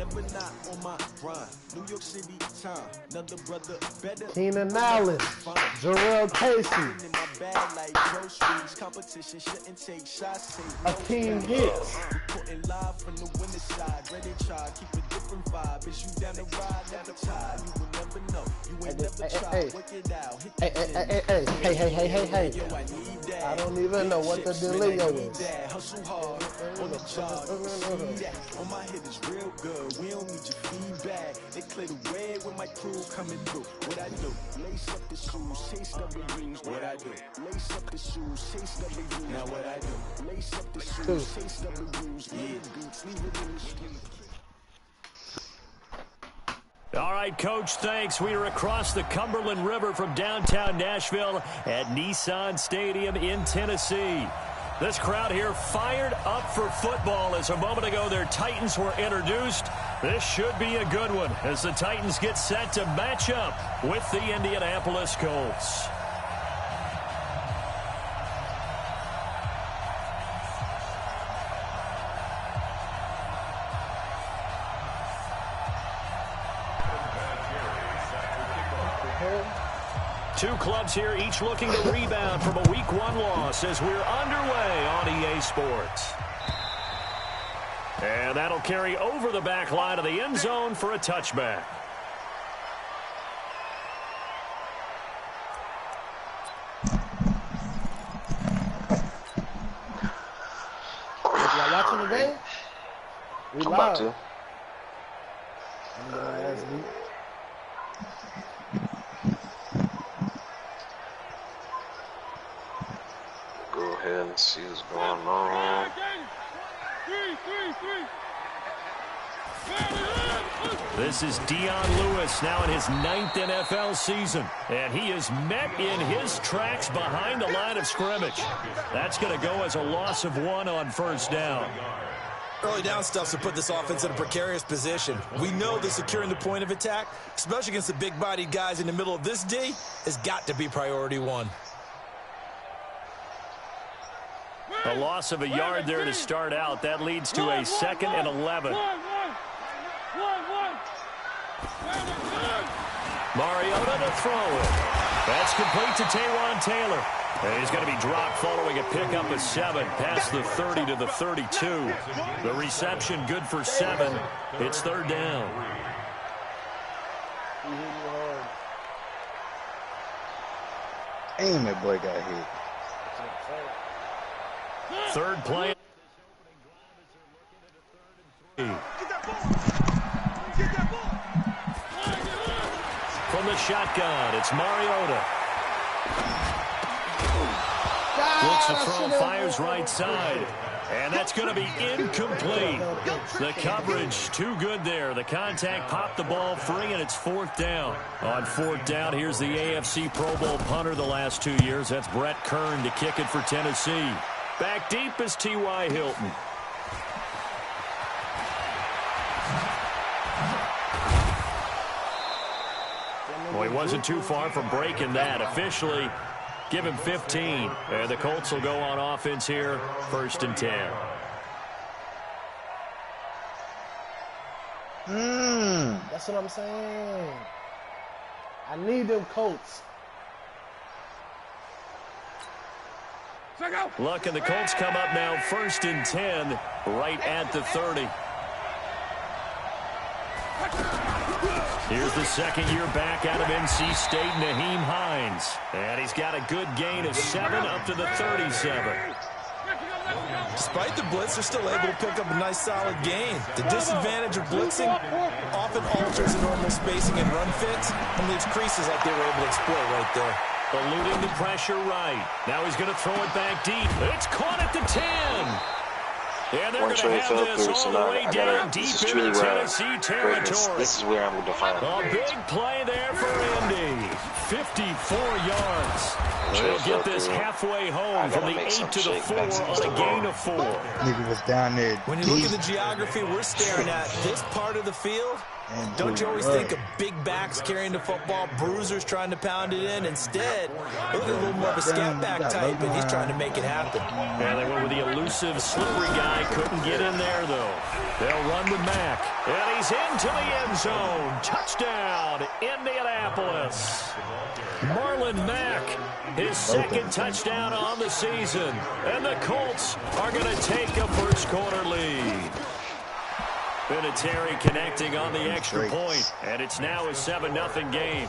never not on my grind. New York City time, another brother better. Keenan Allen, Jarrell Casey, In my bag like groceries, competition shouldn't take shots. Akeem Hicks. Reporting live from the winter side, ready to try, keep a different vibe. Is you down the ride, never tired. You will never know, you ain't never tried. Work it out, hit Hey. yo, I need that. I don't even know what the dealio is. Hustle hard on the job. See that on my head is real good. We don't need your feedback. They clear the way when my crew coming through. What I do? Lace up the shoes, chase W's. What I do? Lace up the shoes, chase W's. Now what I do? Lace up the shoes, chase W's. Yeah, beats, leave it in the street. All right, Coach, thanks. We are across the Cumberland River from downtown Nashville at Nissan Stadium in Tennessee. This crowd here fired up for football as a moment ago their Titans were introduced. This should be a good one as the Titans get set to match up with the Indianapolis Colts. Two clubs here, each looking to rebound from a Week 1 loss as we're underway on EA Sports. And that'll carry over the back line of the end zone for a touchback. Y'all watching the game? We I'm live. about to. I'm gonna ask you. Go ahead and see what's going on. This is Dion Lewis now in his 9th NFL season. And he is met in his tracks behind the line of scrimmage. That's going to go as a loss of 1 on first down. Early down stuff's to put this offense in a precarious position. We know that securing the point of attack, especially against the big-bodied guys in the middle of this D, has got to be priority 1. A loss of a yard there to start out. That leads to a 2nd and 11. Mariota to throw it. That's complete to Taywan Taylor. And he's going to be dropped following a pickup of 7 past the 30 to the 32. The reception good for 7. It's 3rd down. Damn, that boy got hit. 3rd play. From the shotgun, it's Mariota. Looks to throw, fires right side. And that's going to be incomplete. The coverage too good there. The contact popped the ball free, and it's 4th down. On 4th down, here's the AFC Pro Bowl punter the last 2 years. That's Brett Kern to kick it for Tennessee. Back deep is T.Y. Hilton. Well, he wasn't too far from breaking that. Officially, give him 15. And the Colts will go on offense here, 1st and 10. That's what I'm saying. I need them Colts. Look, and the Colts come up now 1st and 10, right at the 30. Here's the 2nd-year back out of NC State, Nyheim Hines. And he's got a good gain of 7 up to the 37. Despite the blitz, they're still able to pick up a nice, solid gain. The disadvantage of blitzing often alters the normal spacing and run fits and leaves creases like they were able to exploit right there. Eluding the pressure right. Now he's going to throw it back deep. It's caught at the 10. And they're going to have this all the way down deep into Tennessee territory. This is where I'm going to find it. A big play there for Indy. 54 yards. They'll get this halfway home from the 8 to the 4 on a gain of 4. Nigga was down there. When you look at the geography we're staring at, this part of the field Don't you always think of big backs carrying the football, bruisers trying to pound it in? Instead, look at a little more of a scat back type, and he's trying to make it happen. Yeah, they went with the elusive, slippery guy. Couldn't get in there, though. They'll run with Mack. And he's into the end zone. Touchdown, Indianapolis. Marlon Mack, his second touchdown on the season. And the Colts are going to take a first-quarter lead. Vinatieri connecting on the extra point, and it's now a 7-0 game.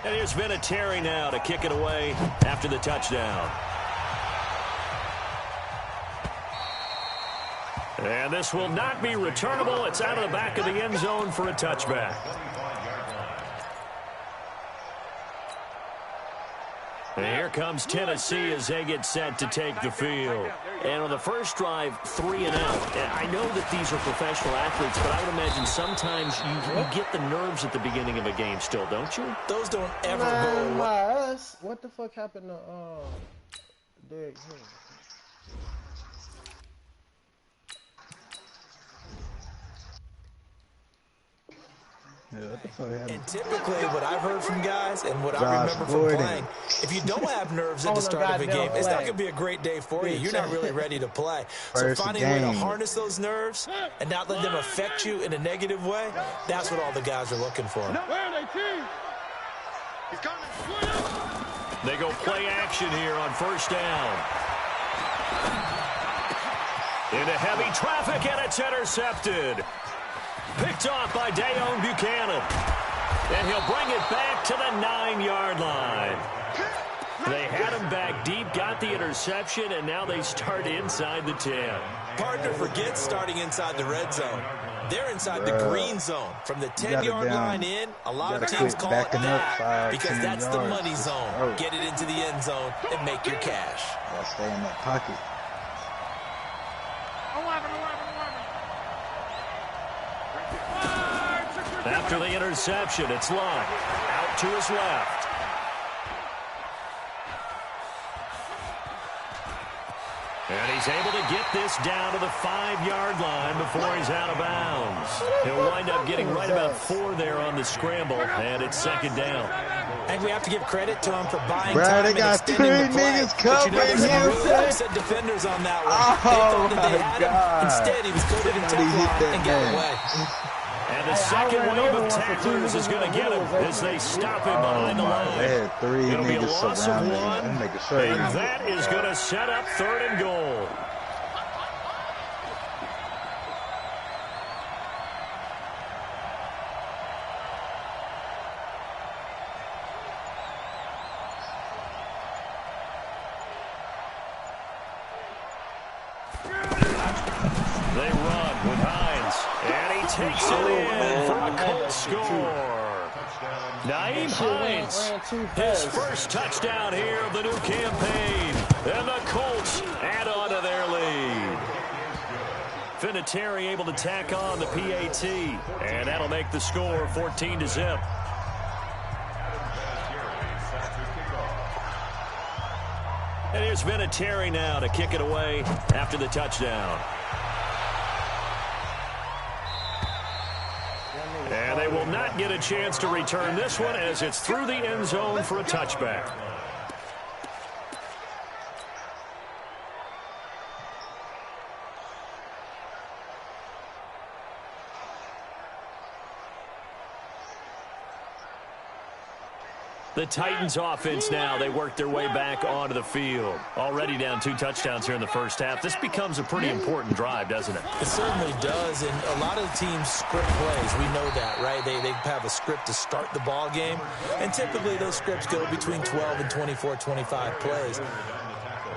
And here's Vinatieri now to kick it away after the touchdown. And this will not be returnable. It's out of the back of the end zone for a touchback. And here comes Tennessee as they get set to take the field. And on the first drive, 3 and out. I know that these are professional athletes, but I would imagine sometimes you get the nerves at the beginning of a game still, don't you? Those don't ever go away. What the fuck happened to Derrick Henry? Yeah, what the fuck happened? And typically what I've heard from guys and what I remember from playing, if you don't have nerves at the start of a game, it's not going to be a great day for you. You're not really ready to play. So finding a way to harness those nerves and not let them affect you in a negative way, that's what all the guys are looking for. They go play action here on first down. Into heavy traffic, and it's intercepted. Picked off by Dayon Buchanan. And he'll bring it back to the 9-yard line. They had him back deep, got the interception, and now they start inside the 10. Partner forgets starting inside the red zone. They're inside the green zone. From the 10-yard line in, a lot of teams call it that because that's the money zone. Get it into the end zone and make your cash. Gotta stay in that pocket. After the interception, it's Luck. Out to his left. And he's able to get this down to the 5-yard line before he's out of bounds. He'll wind up getting right about 4 there on the scramble, and it's second down. And we have to give credit to him for buying Bro, time they and got 3 extending the play. niggas covering him. Said defenders on that one. They thought that they had him. Instead, he was coated in Teflon and got away. And the second wave of tacklers is going to get him as they stop him behind the line. They had 3 It'll be a niggas loss of 1, surrounding him. and that is going to set up 3rd and goal. They run with Hines, and he takes it in for a Colts score. Nyheim Hines, his first touchdown here of the new campaign, and the Colts add on to their lead. Vinatieri able to tack on the PAT, and that'll make the score 14-0. And here's Vinatieri now to kick it away after the touchdown. And they will not get a chance to return this one as it's through the end zone for a touchback. The Titans offense now, they work their way back onto the field. Already down 2 touchdowns here in the first half. This becomes a pretty important drive, doesn't it? It certainly does, and a lot of teams script plays. We know that, right? They have a script to start the ball game, and typically those scripts go between 12 and 24, 25 plays.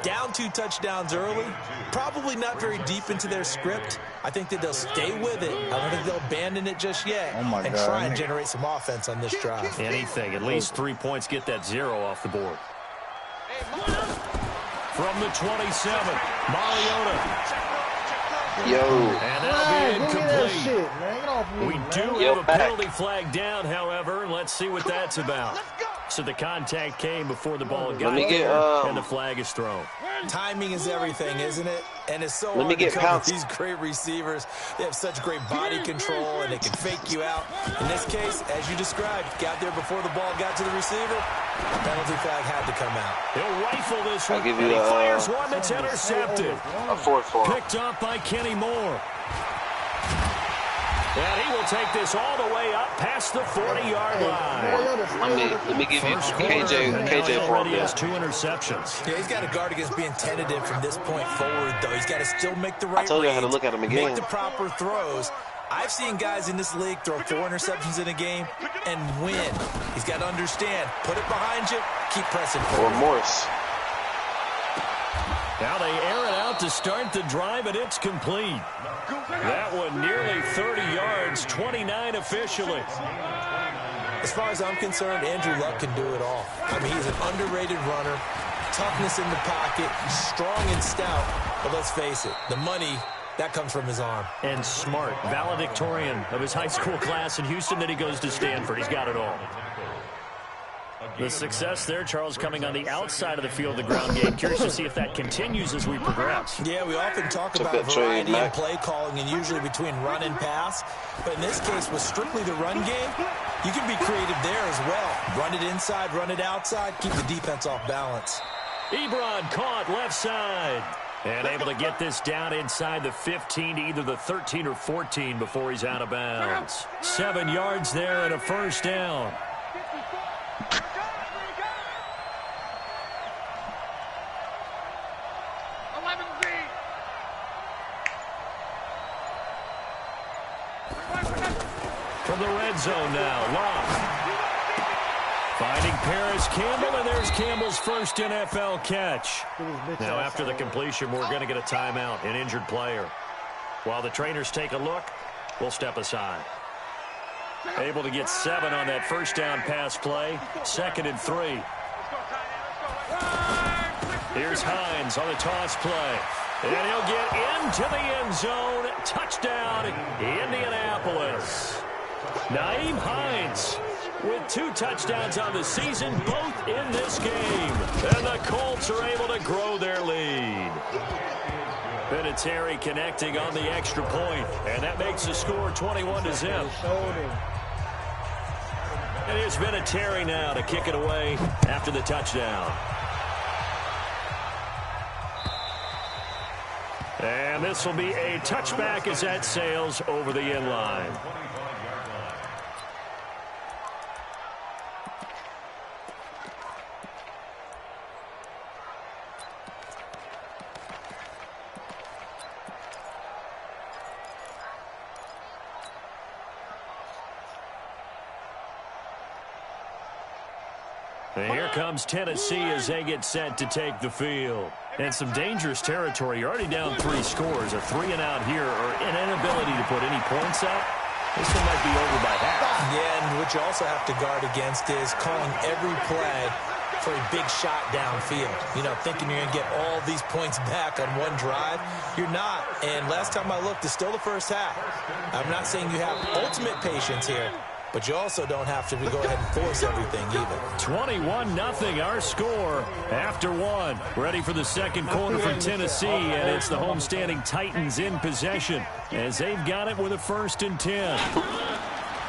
Down 2 touchdowns early, probably not very deep into their script. I think that they'll stay with it. I don't think they'll abandon it just yet and try and generate some offense on this drive. Anything, at least 3 points, get that 0 off the board. From the 27, Mariota. Yo. And that'll be incomplete. shit, man. Get off me, We man. do have a penalty flag down, however. Let's see what that's about. So the contact came before the ball got there, and the flag is thrown. Timing is everything, isn't it? And it's so Let me hard to get come with pounced. these great receivers. They have such great body control, and they can fake you out. In this case, as you described, got there before the ball got to the receiver. Penalty flag had to come out. He'll rifle this one, I'll give and you he fires one that's intercepted. A 4-4. Picked up by Kenny Moore. And he will take this all the way up past the 40-yard line. Let me give you First quarter, and now KJ he for already him. has 2 interceptions. Yeah, he's got to guard against being tentative from this point forward, though. He's got to still make the right I told you I had to reads, look at him again. make the proper throws. I've seen guys in this league throw 4 interceptions in a game and win. He's got to understand, put it behind you, keep pressing Or forward. Morse. Now they air it out to start the drive, and it's complete. That one nearly 30 yards, 29 officially. As far as I'm concerned, Andrew Luck can do it all. I mean, he's an underrated runner, toughness in the pocket, strong and stout. But let's face it, the money, that comes from his arm. And smart, valedictorian of his high school class in Houston. Then he goes to Stanford. He's got it all. The success there, Charles, coming on the outside of the field, the ground game. Curious to see if that continues as we progress. Yeah, we often talk Took about that trade, variety in Mac. play calling and usually between run and pass. But in this case, with strictly the run game, you can be creative there as well. Run it inside, run it outside, keep the defense off balance. Ebron caught left side. And able to get this down inside the 15 to either the 13 or 14 before he's out of bounds. 7 yards there and a first down. From the red zone now, Locke. Finding Paris Campbell, and there's Campbell's first NFL catch. Now, after the completion, we're going to get a timeout, an injured player. While the trainers take a look, we'll step aside. Able to get 7 on that first down pass play. 2nd and 3. Here's Hines on the toss play. And he'll get into the end zone. Touchdown, Indianapolis. Nyheim Hines with 2 touchdowns on the season, both in this game. And the Colts are able to grow their lead. Vinatieri connecting on the extra point, and that makes the score 21-0. It is Vinatieri now to kick it away after the touchdown. And this will be a touchback as that sails over the end line. And here comes Tennessee as they get set to take the field. And some dangerous territory. You're already down 3 scores. A 3-and-out here or an inability to put any points up. This one might be over by half. Yeah, and what you also have to guard against is calling every play for a big shot downfield. You know, thinking you're going to get all these points back on one drive. You're not. And last time I looked, it's still the first half. I'm not saying you have ultimate patience here, but you also don't have to go ahead and force everything either. 21-0 our score after 1. Ready for the second quarter from Tennessee, and it's the homestanding Titans in possession as they've got it with a 1st and 10.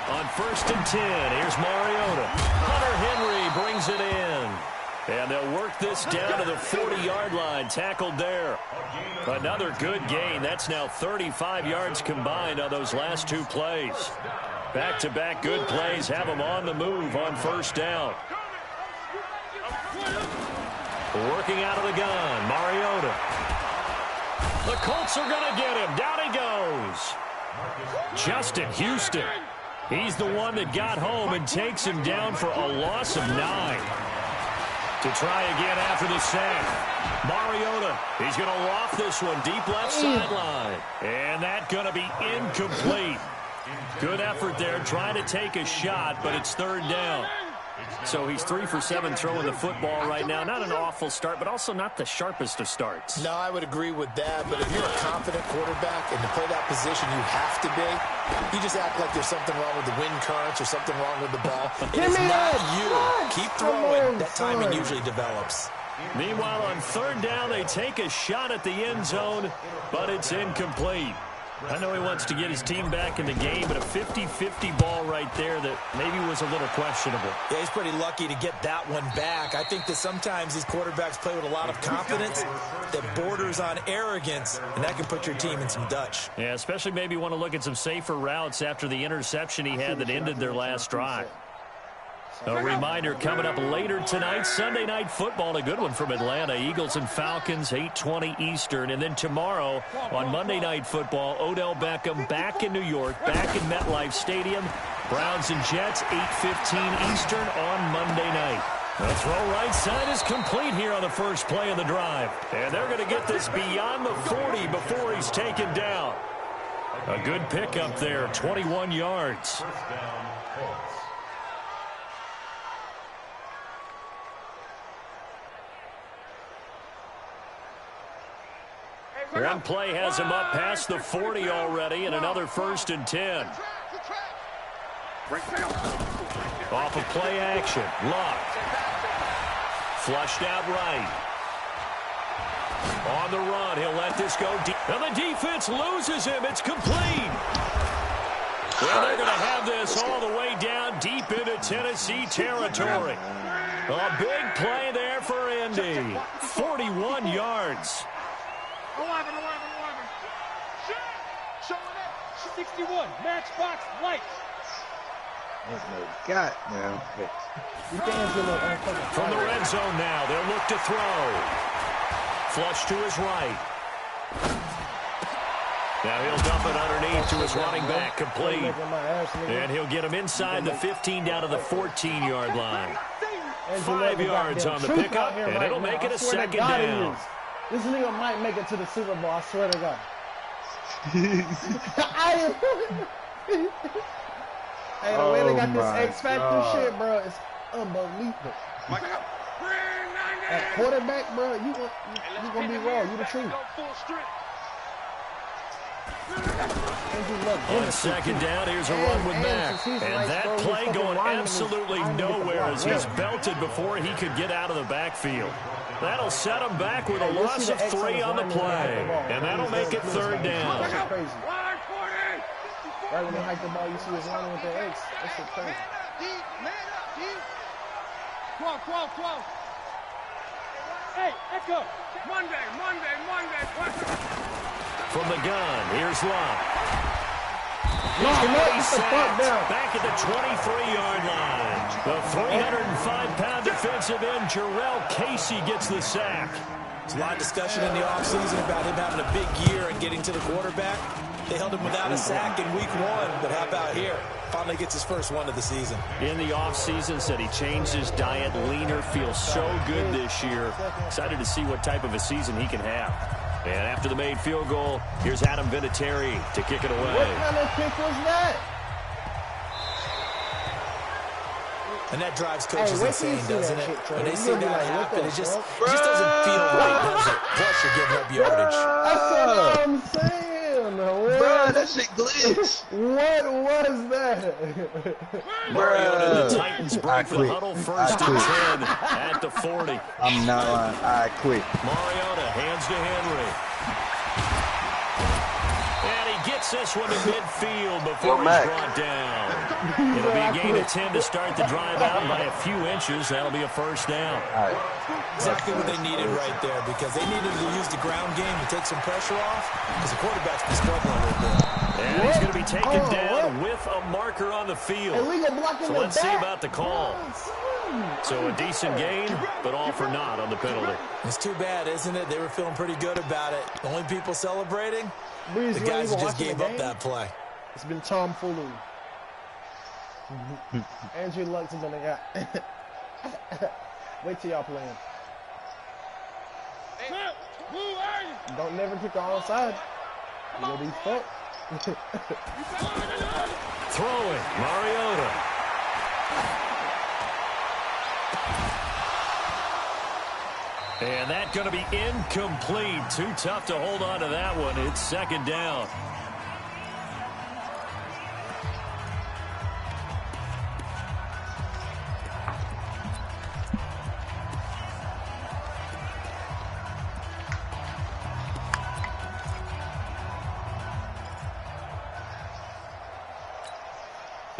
On 1st and 10, here's Mariota. Hunter Henry brings it in. And they'll work this down to the 40-yard line. Tackled there. Another good gain. That's now 35 yards combined on those last 2 plays. Back-to-back good plays have them on the move on 1st down. Working out of the gun, Mariota. The Colts are going to get him. Down he goes. Justin Houston. He's the one that got home and takes him down for a loss of 9. To try again after the sack. Mariota, he's going to loft this one deep left sideline. And that's going to be incomplete. Good effort there, trying to take a shot, but it's 3rd down. So he's 3 for 7 throwing the football right now. Not an awful start, but also not the sharpest of starts. No, I would agree with that. But if you're a confident quarterback and to play that position you have to be, you just act like there's something wrong with the wind currents or something wrong with the ball. It is not you. Keep throwing. That timing usually develops. Meanwhile, on 3rd down, they take a shot at the end zone, but it's incomplete. I know he wants to get his team back in the game, but a 50-50 ball right there that maybe was a little questionable. Yeah, he's pretty lucky to get that one back. I think that sometimes these quarterbacks play with a lot of confidence that borders on arrogance, and that can put your team in some Dutch. Yeah, especially maybe want to look at some safer routes after the interception he had that ended their last drive. A reminder coming up later tonight, Sunday Night Football, a good one from Atlanta. Eagles and Falcons, 8:20 Eastern. And then tomorrow on Monday Night Football, Odell Beckham back in New York, back in MetLife Stadium. Browns and Jets, 8:15 Eastern on Monday night. The throw right side is complete here on the first play of the drive. And they're going to get this beyond the 40 before he's taken down. A good pickup there, 21 yards. One play has him up past the 40 already, and another 1st and 10. Off of play action. Luck. Flushed out right. On the run, he'll let this go deep. And the defense loses him. It's complete. Well, they're going to have this all the way down deep into Tennessee territory. A big play there for Indy. 41 yards. 11. Showing up. 61. Matchbox lights. There's no goddamn fix. From the red zone now, they'll look to throw. Flush to his right. Now he'll dump it underneath to his running back, complete. And he'll get him inside the 15 down to the 14-yard line. 5 yards on the pickup, and it'll make it a 2nd down. This nigga might make it to the Super Bowl, I swear to God. Hey, the way they got this X Factor shit, bro, it's unbelievable. At quarterback, bro, you gonna be raw. You the truth. On 2nd down, here's a run with Mack. And that play going absolutely nowhere as he's belted before he could get out of the backfield. That'll set him back with a loss of 3 on the play. And that'll make it 3rd down. Right when they hike the ball, you see his running with the X. That shit crazy. 12. Hey, echo. Monday. From the gun, here's Love. Back at the 23-yard line. The 305-pound defensive end, Jarrell Casey, gets the sack. There's a lot of discussion in the offseason about him having a big year and getting to the quarterback. They held him without a sack in week 1, but how about here? Finally gets his first one of the season. In the offseason, said he changed his diet, leaner, feels so good this year. Excited to see what type of a season he can have. And after the made field goal, here's Adam Vinatieri to kick it away. What kind of kick was that? And that drives coaches insane, doesn't it? When they see that happen, it just doesn't feel right, does it? Plus, you're giving up yardage. That's what I'm saying. Bro, that shit glitched. What was that? Mariota, the Titans break for the huddle, 1st and 10 at the 40. I'm not lying. I quit. Mariota hands to Henry. And he gets this one to midfield before he's brought down. It'll be a gain of 10 to start the drive out by a few inches. That'll be a 1st down. All right. Exactly what they needed right there, because they needed to use the ground game to take some pressure off, because the quarterback's been struggling a little bit. And he's going to be taken down with a marker on the field. So let's see about the call. So a decent gain, but all for naught on the penalty. It's too bad, isn't it? They were feeling pretty good about it. The only people celebrating, the guys who just gave up that play. It's been tomfoolery. Andrew Luck's been a guy. Wait till y'all playing. Don't never pick the wrong side. You'll be fucked. Throwing, Mariota. And that's going to be incomplete. Too tough to hold on to that one. It's second down.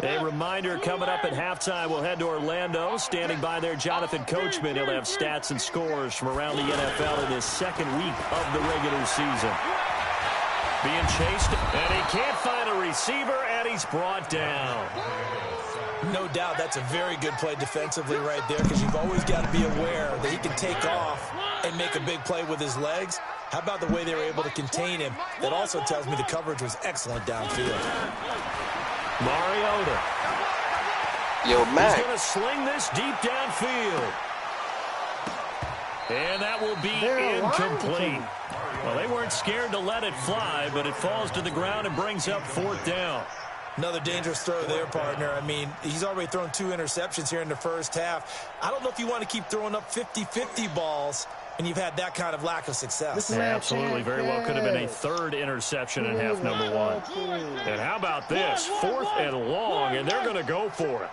A reminder, coming up at halftime, we'll head to Orlando. Standing by there, Jonathan Coachman. He'll have stats and scores from around the NFL in his second week of the regular season. Being chased, and he can't find a receiver, and he's brought down. No doubt that's a very good play defensively right there, because you've always got to be aware that he can take off and make a big play with his legs. How about the way they were able to contain him? That also tells me the coverage was excellent downfield. Mariota. Yo, Mac. He's going to sling this deep downfield. And that will be incomplete. Well, they weren't scared to let it fly, but it falls to the ground and brings up fourth down. Another dangerous throw there, partner. I mean, he's already thrown 2 interceptions here in the first half. I don't know if you want to keep throwing up 50-50 balls and you've had that kind of lack of success. Yeah, absolutely. Very well could have been a third interception in half number 1. And how about this? 4th and long, and they're going to go for it.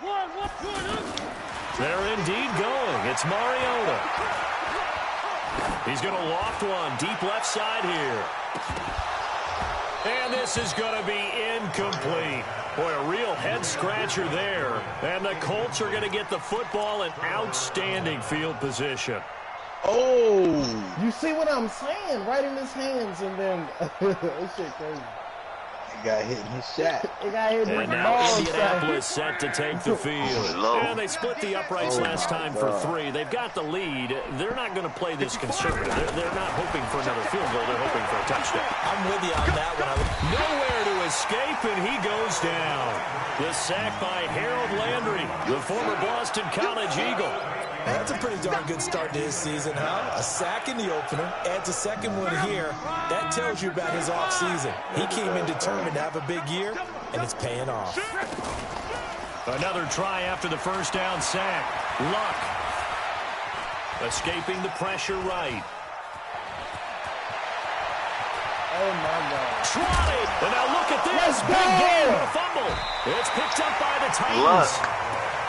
They're indeed going. It's Mariota. He's going to loft one deep left side here. And this is going to be incomplete. Boy, a real head-scratcher there. And the Colts are going to get the football in outstanding field position. Oh! You see what I'm saying? Right in his hands, and then this shit crazy. He got hit in his shot. He got hit in and now Indianapolis set to take the field. And they split the uprights last time for 3. They've got the lead. They're not going to play this conservative. They're not hoping for another field goal. They're hoping for a touchdown. I'm with you on that one. Nowhere to escape, and he goes down. The sack by Harold Landry, the former Boston College Eagle. That's a pretty darn good start to his season, huh? A sack in the opener, adds a second one here. That tells you about his offseason. He came in determined to have a big year, and it's paying off. Another try after the first down sack. Luck escaping the pressure right. Oh, my God. Trotted. And now look at this. Big game. A fumble. It's picked up by the Titans.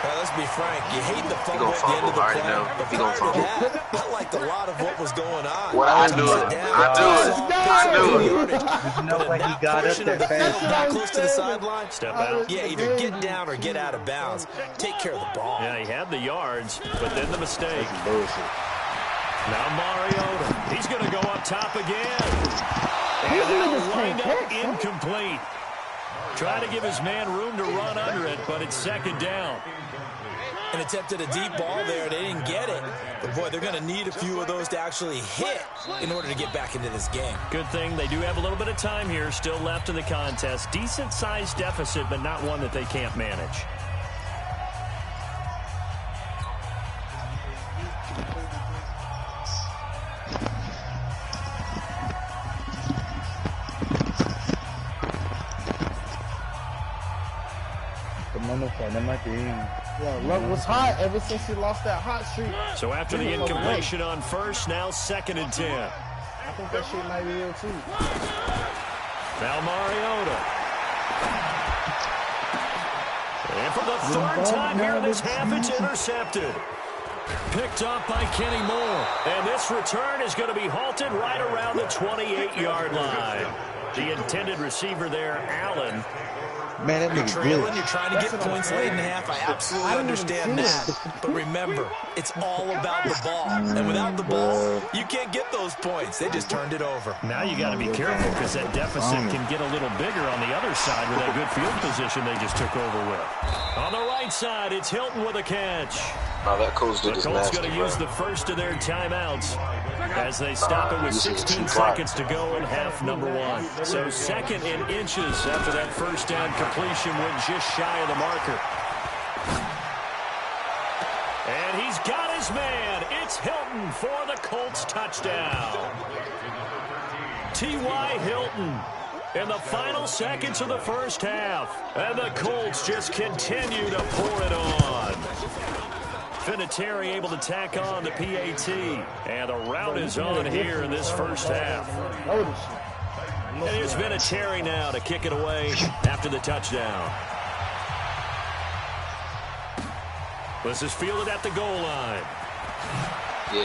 Well, let's be frank. You hate the fumble at the end of the play. But prior to that, I liked a lot of what was going on. Well, I knew it. I knew it. You know when he got up there fast. Not close to the sideline. Step out. Yeah, either get down or get out of bounds. Take care of the ball. Yeah, he had the yards, but then the mistake. Bullshit. Now Mariota. He's going to go up top again. And that'll wind up incomplete. Trying to give his man room to run under it, but it's second down. And attempted a deep ball there. They didn't get it. But, boy, they're going to need a few of those to actually hit in order to get back into this game. Good thing they do have a little bit of time here still left in the contest. Decent-sized deficit, but not one that they can't manage. Yeah, Luck was hot ever since he lost that hot streak. So after the incompletion on first, now 2nd and 10. I think that shit might be ill too. Now Mariota. And for the 3rd time here in this half, it's intercepted. Picked up by Kenny Moore. And this return is going to be halted right around the 28-yard line. The intended receiver there, Allen. Man, that You're nigga trailing, good. you're trying to get points late in the half. I absolutely understand that. But remember, it's all about the ball. And without the ball, you can't get those points. They just turned it over. Now you got to be careful because that deficit can get a little bigger on the other side with that good field position they just took over with. On the right side, it's Hilton with a catch. Now that Colts did The his Colts nasty, going to bro. use the first of their timeouts as they stop it with 16 seconds to go in half number 1. So 2nd in inches after that first down completion went just shy of the marker. And he's got his man. It's Hilton for the Colts touchdown. T.Y. Hilton in the final seconds of the first half. And the Colts just continue to pour it on. Vinatieri able to tack on the PAT. And the rout is on here in this first half. And here's Vinatieri now to kick it away after the touchdown. This is fielded at the goal line. Yeah,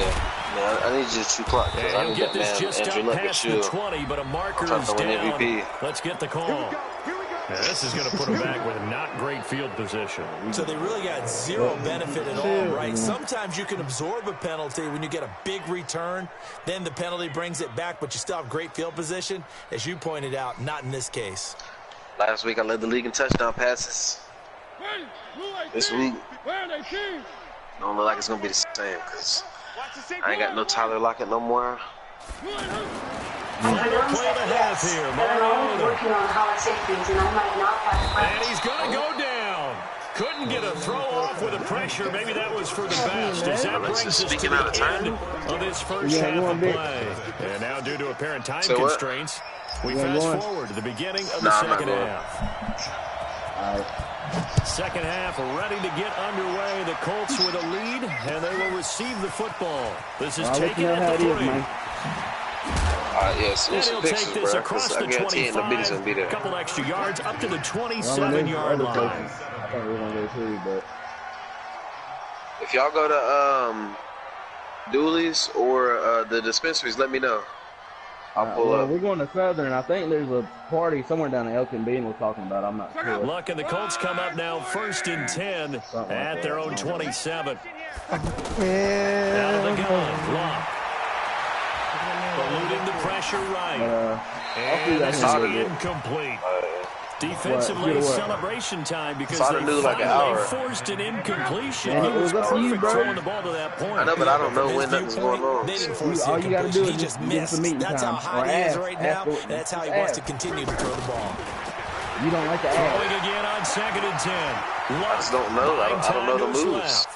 man, I need you to clock. I He'll need get that this man, just Andrew up Luck past at the you. 20, but a marker I'm is trying to win down. MVP. Let's get the call. Now, this is going to put him back with not great field position. So they really got zero benefit at all, right? Sometimes you can absorb a penalty when you get a big return. Then the penalty brings it back, but you still have great field position. As you pointed out, not in this case. Last week I led the league in touchdown passes. This week, don't look like it's going to be the same because I ain't got no Tyler Lockett no more. Play the half here. Working on hard safeties, and I might not have And he's going to go down. Couldn't get a throw off with the pressure. Maybe that was for the best. As that brings us to the end of this first half of play. And now, due to apparent time constraints, we fast forward to the beginning of the second half. Second half ready to get underway. The Colts with a lead, and they will receive the football. This is taken at the 3. Yes, and he'll take this across the 25, a couple extra yards, up to the 27-yard line. I thought we were going to go too, but... If y'all go to Dooley's or the dispensaries, let me know. I'll pull up. We're going to Southern. I think there's a party somewhere down in Elkin Bean we're talking about. I'm not sure. Luck and the Colts come up now 1st and 10 at their own 27. Out of the gun, Luck. Eluding the pressure right. And this is incomplete. Defensively, celebration time because they finally forced an incompletion. He was perfect throwing the ball to that point. I know, but I don't know when nothing's going on. They didn't force all you got to do is just miss. That's how high he is right now, and that's how he wants to continue to throw the ball. You don't like to Throwing again on 2nd and 10. I just don't know. I don't know the moves.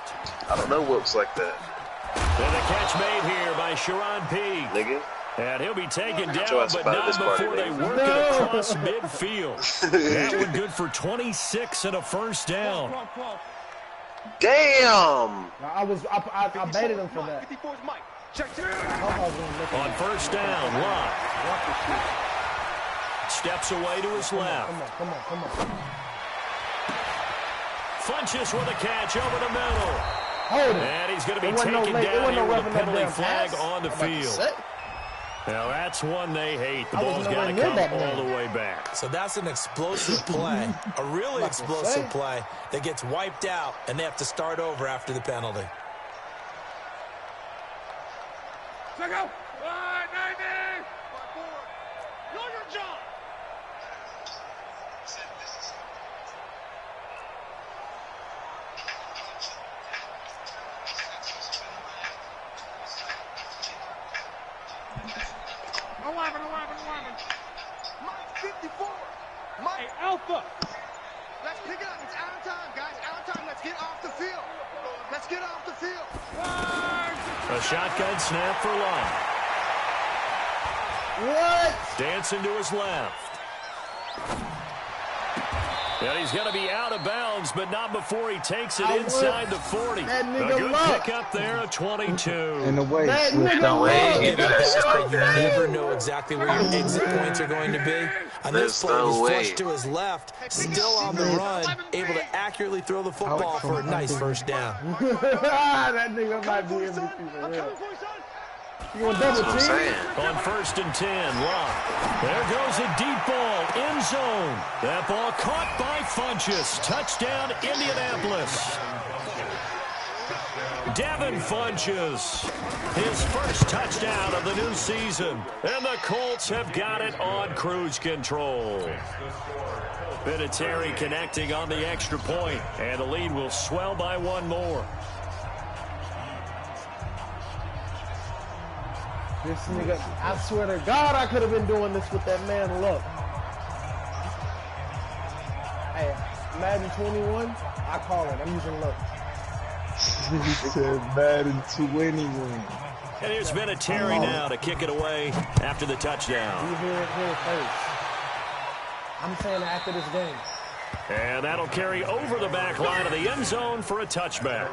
I don't know whoops like that. And the catch made here by Sharon P. Nigga. And he'll be taken down, but not before they work it across midfield. That one good for 26 and a first down. Damn! I baited him for that. On first down, Locke steps away to his left. Come on. Funchess with a catch over the middle. Hold it. And he's going to be taken down here with a penalty flag on the field. Now, that's one they hate. The ball's got to come all the way back. So that's an explosive play, a really explosive play that gets wiped out, and they have to start over after the penalty. Check out. 90. Know your job. Mike 54. Mike. Hey, Alpha. Let's pick it up. It's out of time, guys. Out of time. Let's get off the field. Let's get off the field. A shotgun snap for Locke. What? Dancing to his left. And he's going to be out of bounds, but not before he takes it inside the 40. A good pick up there, a 22. In the way. No way. You never know exactly where your exit points are going to be. On this play, he's flushed to his left, still on the run, able to accurately throw the football for a nice first down. That nigga might be MVP for real. You want double team? On 1st and 10, Locke. There goes a deep ball, end zone. That ball caught by Funchess. Touchdown, Indianapolis. Devin Funchess, his first touchdown of the new season. And the Colts have got it on cruise control. Vinatieri connecting on the extra point, and the lead will swell by one more. This nigga, I swear to God, I could have been doing this with that man. Look. Hey, Madden 21, I call it. I'm using look. He said Madden 21. And here's Vinatieri now to kick it away after the touchdown. You hear it here first. I'm saying after this game. And that'll carry over the back line of the end zone for a touchback.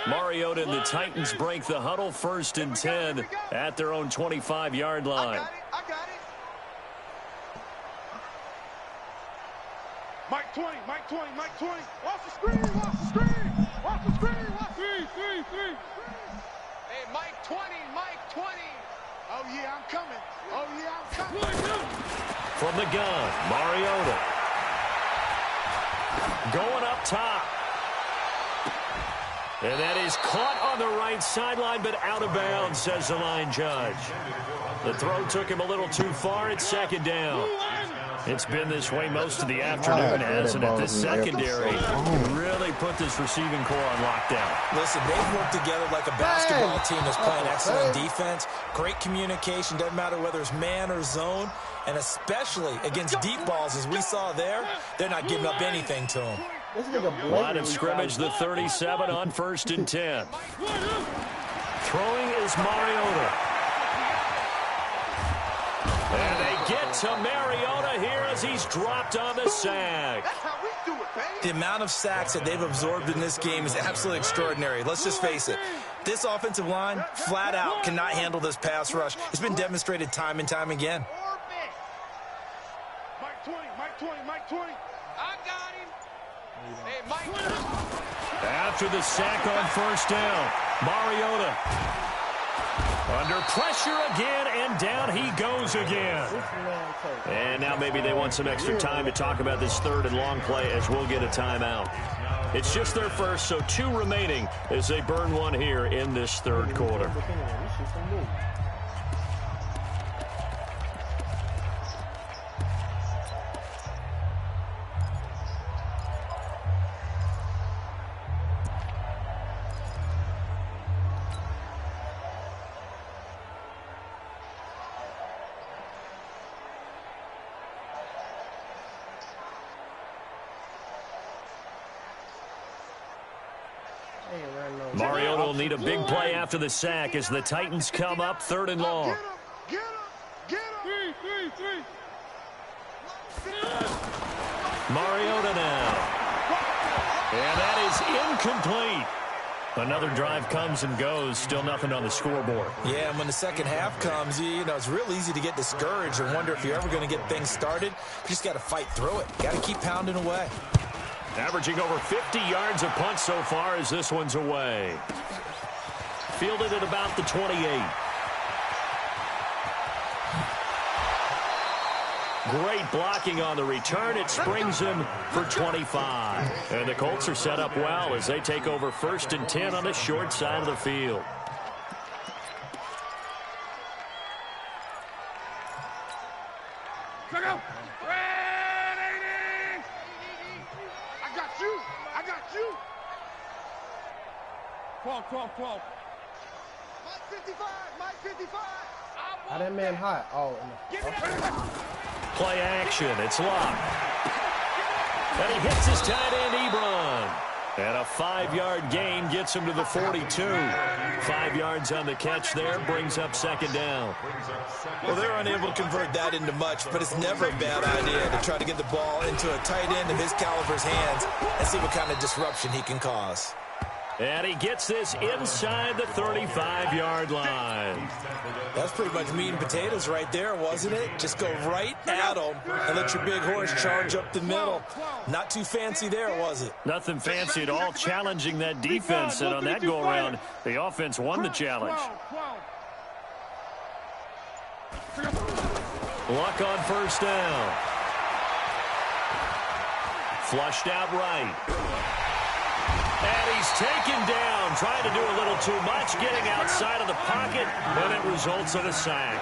Mariota and the Titans break the huddle, 1st and 10 at their own 25-yard line. I got it. Mike 20, Mike 20, Mike 20. Watch the screen, watch the screen. Watch the screen, watch three. Hey, Mike 20, Mike 20. Oh, yeah, I'm coming. Oh, yeah, I'm coming. From the gun, Mariota. Going up top. And that is caught on the right sideline, but out of bounds, says the line judge. The throw took him a little too far. It's 2nd down. It's been this way most of the afternoon, hasn't it? The secondary really put this receiving core on lockdown. Listen, they've worked together like a basketball team that's playing excellent defense. Great communication, doesn't matter whether it's man or zone. And especially against deep balls, as we saw there, they're not giving up anything to them. Line of scrimmage, the 37 on 1st and 10. Throwing is Mariota. And they get to Mariota here as he's dropped on the sack. That's how we do it, baby. The amount of sacks that they've absorbed in this game is absolutely extraordinary. Let's just face it. This offensive line, flat out, cannot handle this pass rush. It's been demonstrated time and time again. Mike 20, Mike 20, Mike 20. I got him. Hey, Mike. After the sack on 1st down, Mariota under pressure again, and down he goes again. And now maybe they want some extra time to talk about this 3rd and long play as we'll get a timeout. It's just their first, so 2 remaining as they burn one here in this 3rd quarter. Mariota will need a big play after the sack as the Titans come up 3rd and long. Get him. Three. Mariota now. And that is incomplete. Another drive comes and goes. Still nothing on the scoreboard. Yeah, and when the second half comes, you know, it's real easy to get discouraged and wonder if you're ever going to get things started. You just got to fight through it. Got to keep pounding away. Averaging over 50 yards a punt so far as this one's away. Fielded at about the 28. Great blocking on the return. It springs him for 25. And the Colts are set up well as they take over 1st and 10 on the short side of the field. Check out. I got you. 12. Mike 55. How that man hot? Oh, Play action. It's locked. And he hits his tight end, Ebron. And a 5-yard gain gets him to the 42. 5 yards on the catch there brings up 2nd down. Well, they're unable to convert that into much, but it's never a bad idea to try to get the ball into a tight end of his caliber's hands and see what kind of disruption he can cause. And he gets this inside the 35-yard line. That's pretty much meat and potatoes right there, wasn't it? Just go right at him and let your big horse charge up the middle. Not too fancy there, was it? Nothing fancy at all, challenging that defense. And on that go-around, the offense won the challenge. Luck on 1st down. Flushed out right. And he's taken down, trying to do a little too much, getting outside of the pocket, and it results in a sack.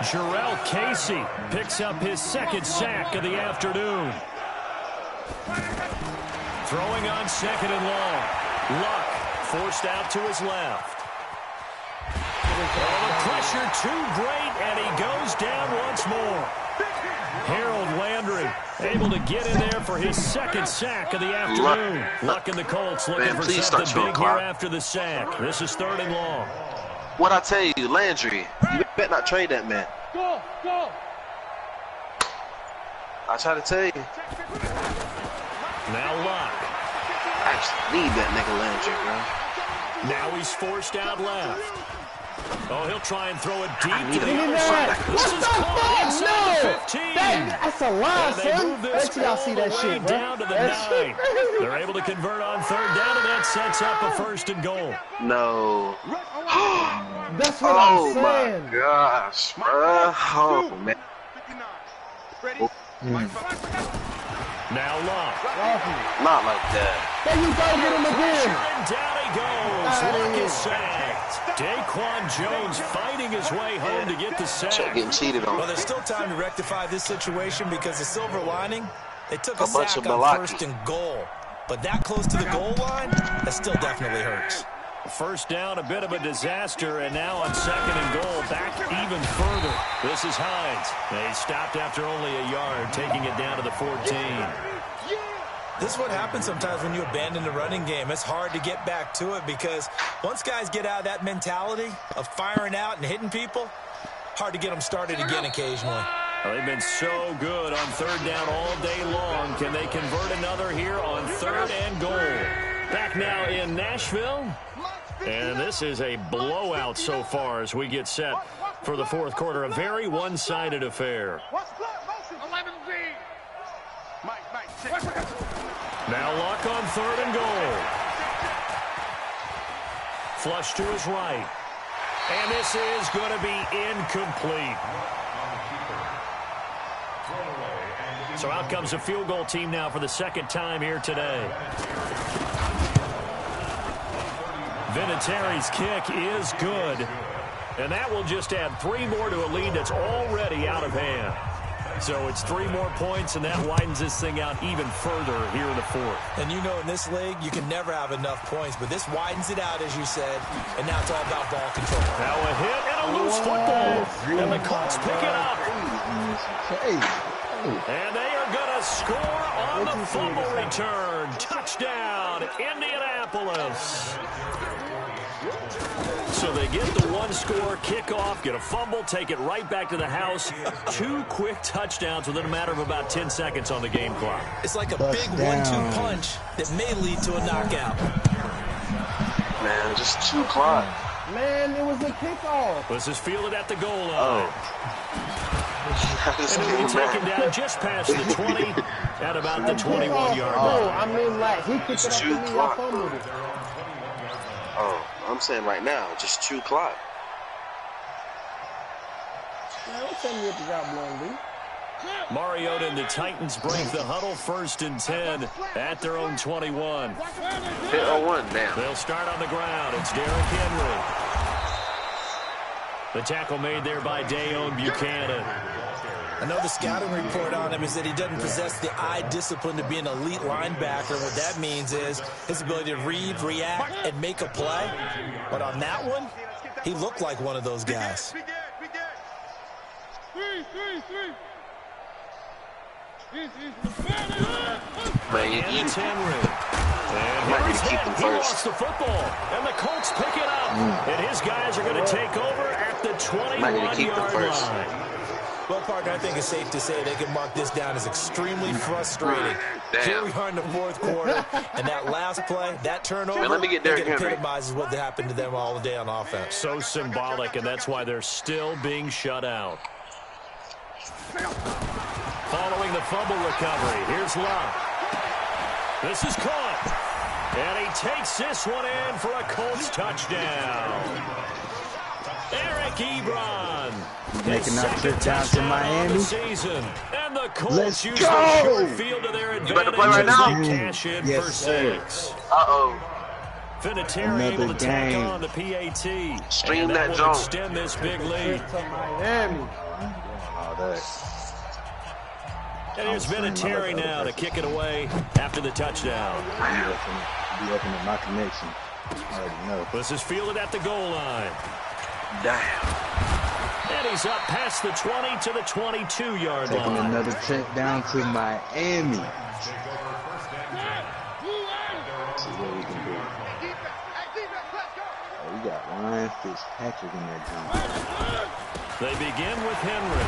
Jarrell Casey picks up his 2nd sack of the afternoon. Throwing on 2nd and long. Luck forced out to his left. Oh, the pressure too great, and he goes down once more. Harold Landry able to get in there for his second sack of the afternoon. Luck in the Colts looking for something big here after the sack. This is 3rd and long. What I tell you, Landry, you better not trade that man. Go, go. I try to tell you. Now Luck. I actually need that nigga Landry, bro. Now he's forced out left. Oh, he'll try and throw it deep to the What other side. This is caught inside the 15. That's a lie, son. Wait till y'all see that shit, bro. Down to the 9. They're able to convert on 3rd down, and that sets up a 1st and goal. No. That's what I'm saying. Oh, my gosh, bro. Oh, man. Now Luck. Not like that. There you go, get him again. And down he goes. Luck is sacked. Daquan Jones fighting his way home to get the sack. Getting cheated on. Well, there's still time to rectify this situation because the silver lining, they took a bunch sack of on malarkey. 1st and goal. But that close to the goal line, that still definitely hurts. 1st down, a bit of a disaster, and now on 2nd and goal, back even further. This is Hines. They stopped after only a yard, taking it down to the 14. This is what happens sometimes when you abandon the running game. It's hard to get back to it because once guys get out of that mentality of firing out and hitting people, hard to get them started again occasionally. Well, they've been so good on 3rd down all day long. Can they convert another here on 3rd and goal? Back now in Nashville. And this is a blowout so far as we get set for the 4th quarter. A very one-sided affair. Now Luck on 3rd and goal. Flush to his right. And this is going to be incomplete. So out comes a field goal team now for the 2nd time here today. Vinatieri's kick is good. And that will just add 3 more to a lead that's already out of hand. So it's 3 more points, and that widens this thing out even further here in the 4th. And you know in this league, you can never have enough points, but this widens it out, as you said, and now it's all about ball control. Now a hit and a loose football. And the Colts pick it up. And they are going to score on the fumble return. Touchdown, Indianapolis. So they get the 1-score kickoff, get a fumble, take it right back to the house. 2 quick touchdowns within a matter of about 10 seconds on the game clock. It's like a big 1-2 punch that may lead to a knockout. Man, just 2 clock. Man, it was a kickoff. This is fielded at the goal line. And it'll be taken down just past the 20 at about the 21-yard line. Oh, I mean, like, he kicked it up to me, I fumbled it. Oh, I'm saying right now, just 2 clock. Man, don't tell me what you got, Blondie. Mariota and the Titans break the huddle, 1st and 10 at their own 21. Hit 0-1 now. They'll start on the ground. It's Derrick Henry. The tackle made there by Dayon Buchanan. I know the scouting report on him is that he doesn't possess the eye discipline to be an elite linebacker. What that means is his ability to read, react, and make a play. But on that one, he looked like one of those guys. Man, you Henry. And might need to keep him he first. lost the football, and the Colts pick it up. And his guys are going to take over at the 21-yard line. Well, partner, I think it's safe to say they can mark this down as extremely frustrating. Here we are in the 4th quarter, and that last play, that turnover, Man, let me get Derrick Henry. epitomizes what happened to them all day on offense. So symbolic, and that's why they're still being shut out. Following the fumble recovery, here's Luck. This is caught. And he takes this one in for a Colts touchdown. Eric Ebron. Making that trip down to Miami. Season. And the Colts Let's use go. the short field to their advantage. You better play right now. As they cash in Yes, for sir. 6. Uh-oh. Vinatieri able to Another tack game. on the PAT. Stream and that will zone. extend this big lead. To Miami. Oh, that. And here's Vinatieri now to kick it away after the touchdown. Be up in my connection. I already know. This is fielded at the goal line. Damn. And he's up past the 20 to the 22-yard line. Taking another trip down to Miami. See what we can do. Oh, we got Ryan Fitzpatrick in that team. They begin with Henry.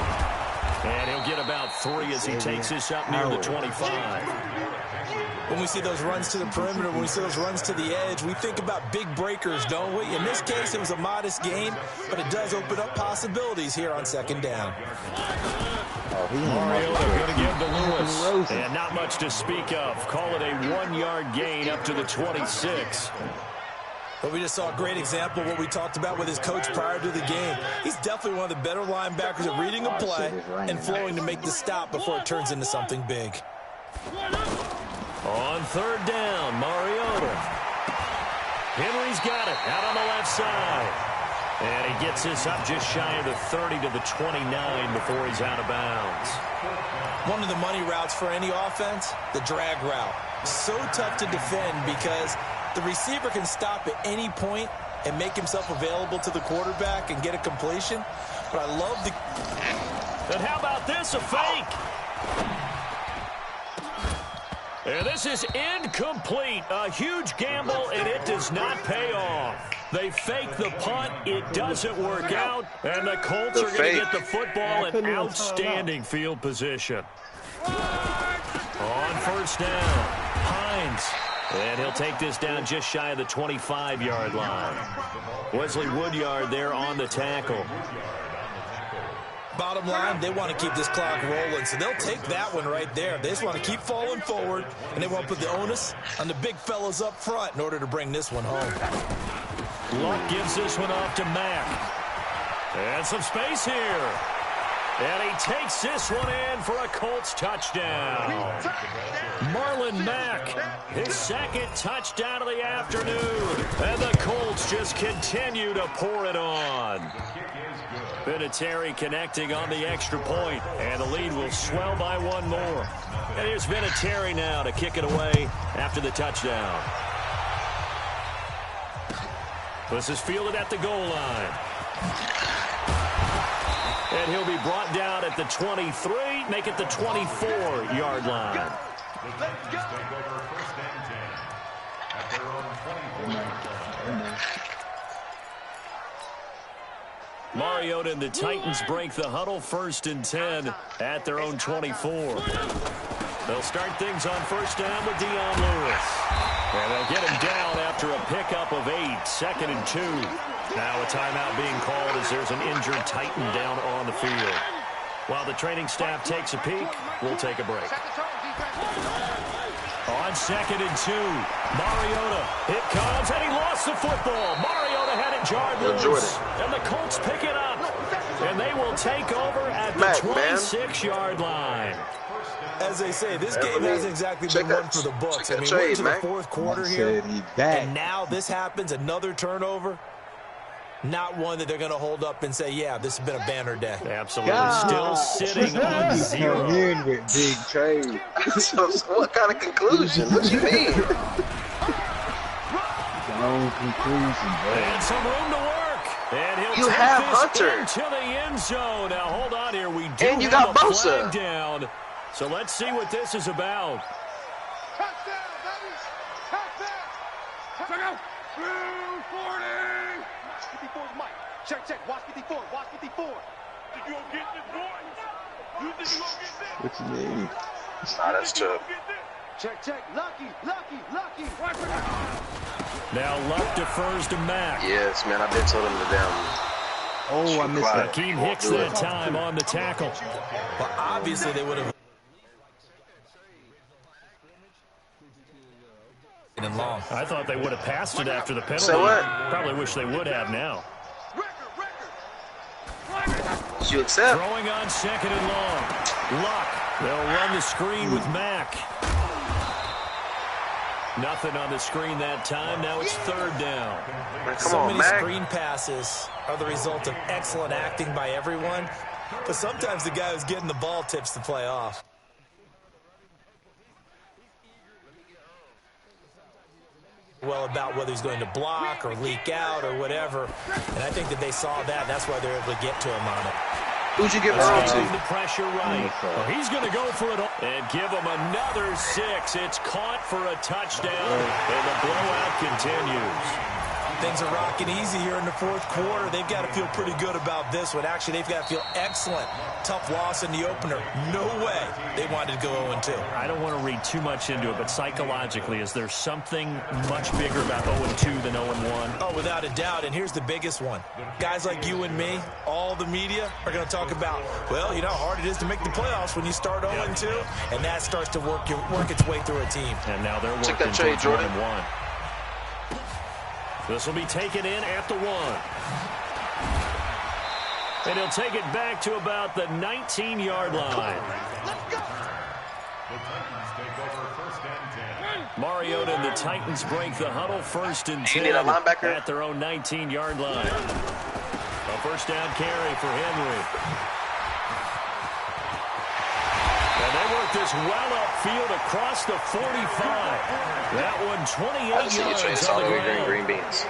And he'll get about 3 as he takes this up near the 25. When we see those runs to the perimeter, when we see those runs to the edge, we think about big breakers, don't we? In this case, it was a modest gain, but it does open up possibilities here on second down. Mariota going to give to Lewis. And not much to speak of. Call it a 1-yard gain up to the 26. But we just saw a great example of what we talked about with his coach prior to the game. He's definitely one of the better linebackers at reading a play and flowing to make the stop before it turns into something big. On third down, Mariota. Henry's got it out on the left side. And he gets this up just shy of the 30 to the 29 before he's out of bounds. One of the money routes for any offense, the drag route. So tough to defend because the receiver can stop at any point and make himself available to the quarterback and get a completion. But I love the... And how about this, a fake? And this is incomplete. A huge gamble, and it does not pay off. They fake the punt. It doesn't work out. And the Colts are going to get the football in outstanding field position. On first down, Hines. And he'll take this down just shy of the 25-yard line. Wesley Woodyard there on the tackle. Bottom line, they want to keep this clock rolling, so they'll take that one right there. They just want to keep falling forward, and they want to put the onus on the big fellas up front in order to bring this one home. Luck gives this one off to Mack. And some space here. And he takes this one in for a Colts touchdown. Marlon Mack, his second touchdown of the afternoon. And the Colts just continue to pour it on. Vinatieri connecting on the extra point, and the lead will swell by one more. And here's Vinatieri now to kick it away after the touchdown. This is fielded at the goal line. And he'll be brought down at the 23, make it the 24-yard line. Mariota and the Titans break the huddle, 1st and 10 at their own 24. They'll start things on first down with Dion Lewis. And they'll get him down after a pickup of 8, 2nd and 2. Now a timeout being called as there's an injured Titan down on the field. While the training staff takes a peek, we'll take a break. On 2nd and 2, Mariota, it comes, and he lost the football. Mariota had it jarred loose, and the Colts pick it up, and they will take over at the 26-yard line. As they say, this game hasn't exactly been one for the books. I mean, we're into the 4th quarter here, and now this happens, another turnover. Not one that they're going to hold up and say, yeah, this has been a banner day. Absolutely. Still sitting on 0. In with big trade. So what kind of conclusion? What you mean? Long conclusion, bro. And some room to work. And he'll take this Hunter into the end zone. Now, hold on here. We do and you have got a Bosa flag down. So let's see what this is about. Touchdown, baby! Touchdown! Check out! 240! 54's Mike. Check, check. Watch 54. Watch 54. Think you gonna get this, boy? You think you gonna get this? What you mean? Nah, that's tough. Check, check. Lucky. Now Luck defers to Mack. Yes, man. I've been told him to down. Oh, I missed that. Hakeem Hicks that time on the tackle. Well, obviously they would have. Long. I thought they would have passed it after the penalty. So what? Probably wish they would have now. Did you accept? Throwing on 2nd and long. Luck. They'll run the screen with Mack. Nothing on the screen that time. Now it's 3rd down. So many screen passes are the result of excellent acting by everyone, but sometimes the guy who's getting the ball tips the play off. well about whether he's going to block or leak out or whatever. And I think that they saw that. That's why they're able to get to him on it. Who'd you give it to? The pressure right. Well, he's going to go for it and give him another 6. It's caught for a touchdown, and the blowout continues. Things are rocking easy here in the fourth quarter. They've got to feel pretty good about this one. Actually, they've got to feel excellent. Tough loss in the opener. No way they wanted to go 0-2. I don't want to read too much into it, but psychologically, is there something much bigger about 0-2 than 0-1? Oh, without a doubt. And here's the biggest one. Guys like you and me, all the media, are going to talk about, well, you know how hard it is to make the playoffs when you start 0-2, and that starts to work its way through a team. And now they're working towards 1-1. This will be taken in at the 1. And he'll take it back to about the 19-yard line. Mariota and the Titans break the huddle, 1st and 10 at their own 19-yard line. A first down carry for Henry. And they work this well upfield across the 45. That one 28 yards on the ground. Green beans.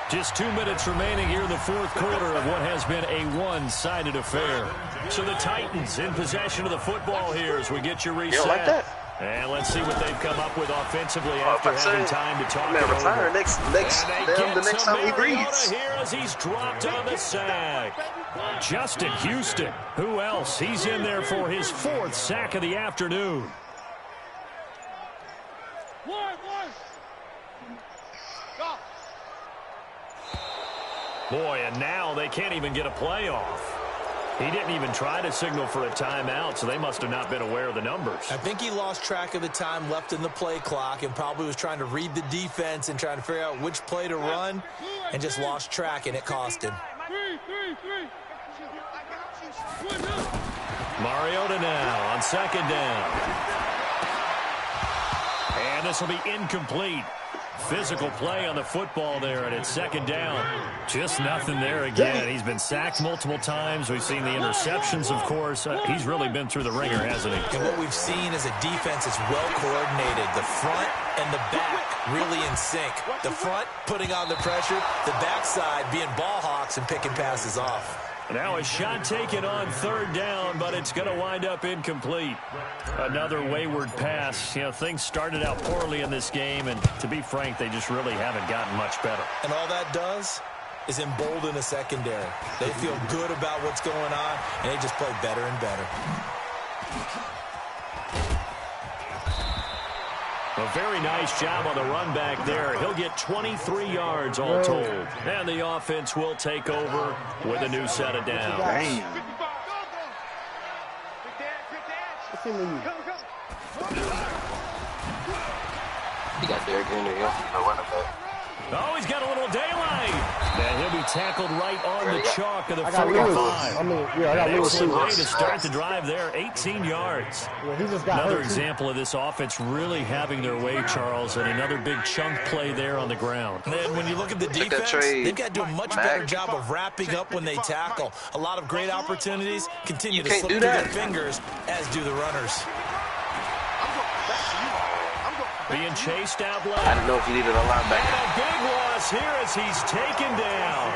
Just 2 minutes remaining here in the fourth quarter of what has been a one-sided affair. So the Titans in possession of the football here as we get you reset. You don't like that? And let's see what they've come up with offensively after having time to talk it retire over. the next time he breathes. Here as he's dropped on the sack. Justin Houston. Who else? He's in there for his 4th sack of the afternoon. Boy, and now they can't even get a play off. He didn't even try to signal for a timeout, so they must have not been aware of the numbers. I think he lost track of the time left in the play clock and probably was trying to read the defense and trying to figure out which play to run and just lost track, and it cost him. Mariota now on 2nd down. And this will be incomplete. Physical play on the football there, and it's 2nd down. Just nothing there again. He's been sacked multiple times. We've seen the interceptions, of course. He's really been through the ringer, hasn't he? And what we've seen is a defense that's well coordinated. The front and the back really in sync. The front putting on the pressure, the backside being ball hawks and picking passes off. Now a shot taken on 3rd down, but it's going to wind up incomplete. Another wayward pass. You know, things started out poorly in this game, and to be frank, they just really haven't gotten much better. And all that does is embolden a secondary. They feel good about what's going on, and they just play better and better. A very nice job on the run back there. He'll get 23 yards all told. And the offense will take over with a new set of downs. Damn. He got Derrick Henry. Oh, he's got a little daylight. And he'll be tackled right on the chalk of the 45. I got Lewis. Excellent way to start the drive there, 18 yards. Yeah, he just got another hurt, example of this offense really having their way, Charles, and another big chunk play there on the ground. And then when you look at the defense, they've got to do a much better job of wrapping up when they tackle. A lot of great opportunities continue to slip through their fingers, as do the runners. Being chased out low. I didn't know if you needed a linebacker. And a big loss here as he's taken down.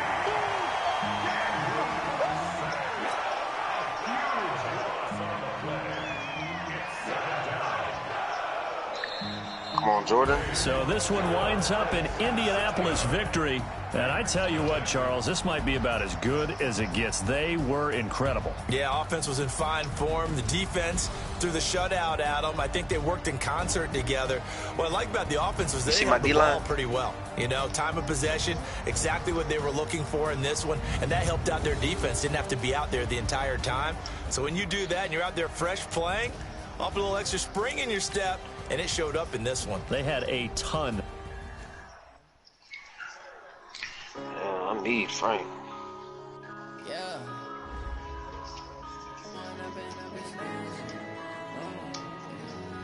Come on, Jordan. So this one winds up an Indianapolis victory. And I tell you what, Charles, this might be about as good as it gets. They were incredible. Yeah, offense was in fine form. The defense threw the shutout at them. I think they worked in concert together. What I like about the offense was they held the ball pretty well. You know, time of possession, exactly what they were looking for in this one. And that helped out their defense. Didn't have to be out there the entire time. So when you do that and you're out there fresh playing, off a little extra spring in your step, and it showed up in this one. They had a ton. Yeah, I need Frank. Yeah.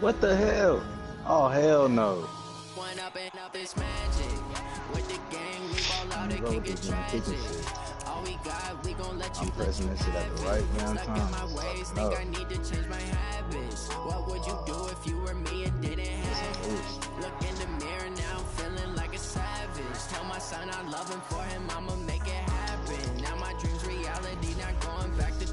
What the hell? Oh, hell no. One up and up is magic. With the gang, we fall out, it can get tragic. All we got, we gon' let you. I'm pressing this shit at the right damn time. Think I need to change my habits. What would you do if you were me and didn't have it? Look in the mirror now. son, I love him for him, I'ma make it happen. Now my dreams reality, not going back to.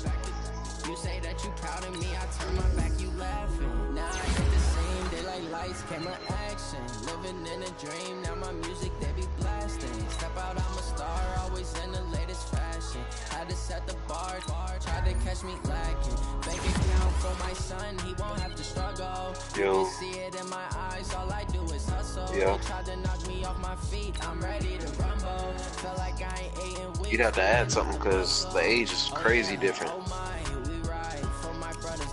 You say that you proud of me, I turn my back, you laughing. Now I hit the scene, daylight lights, camera action. Living in a dream, now my music, they be blasting. Step out, I'm a star, always in the latest fashion. Had to set the bar, tried to catch me lacking. Bank account for my son, he won't have to struggle. You can see it in my eyes, all I do is hustle. They tried to knock me off my feet, I'm ready to rumble. Felt like I ain't 8 weeks. You'd have to add something because the age is crazy different.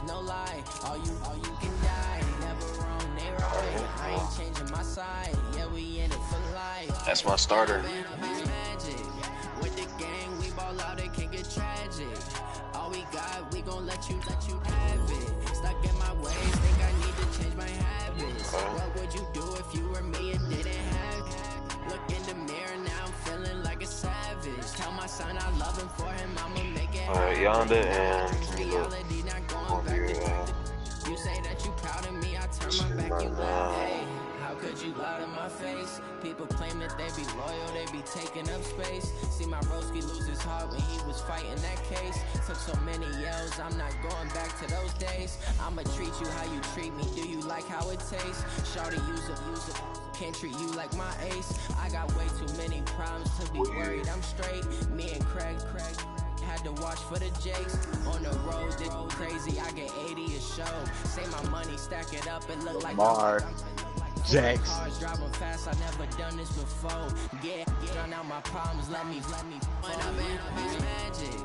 No lie, all you can die. Never wrong, they right. I ain't changing my side. Yeah, we in it for life. That's my starter. Magic. With the gang, we ball out, it can get tragic. All we got, we gon' let you have it. Stuck in my ways, think I need to change my habits. What would you do if you were me and didn't have it? Look in the mirror, now I'm feeling like a savage. Tell my son I love him for him, I'ma make it happen. Yonder and reality not going back to you say that you proud of me, I turn my back, you laugh. Hey, how could you lie to my face? People claim that they be loyal, they be taking up space. See my broski lose his heart when he was fighting that case. Took so many yells, I'm not going back to those days. I'ma treat you how you treat me, do you like how it tastes? Shawty, use it, can't treat you like my ace. I got way too many problems to be worried, I'm straight. Me and Craig had to watch for the Jakes. On the road, they go crazy, I get 80 a show. Say my money, stack it up, it look like Jax. Cars driving fast, I never done this before. Get drown out my problems, let me when I'm in magic.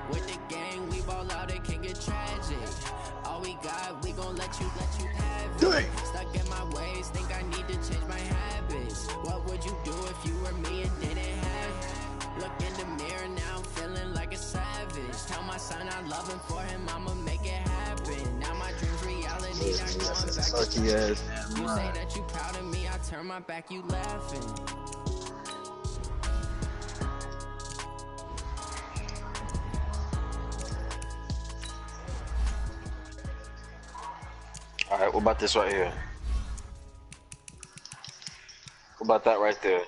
With the gang, we ball out, it can get tragic. All we got, we gon' let you have it. Stuck in my ways, think I need to change my habits. What would you do if you were me and didn't have it? Look in the mirror, now I'm feeling like a savage. Tell my son I love him for him, I'ma make it happen. Now my dreams reality, not going back to you say that you proud of me, I turn my back, you laughing. Alright, what about this right here? What about that right there?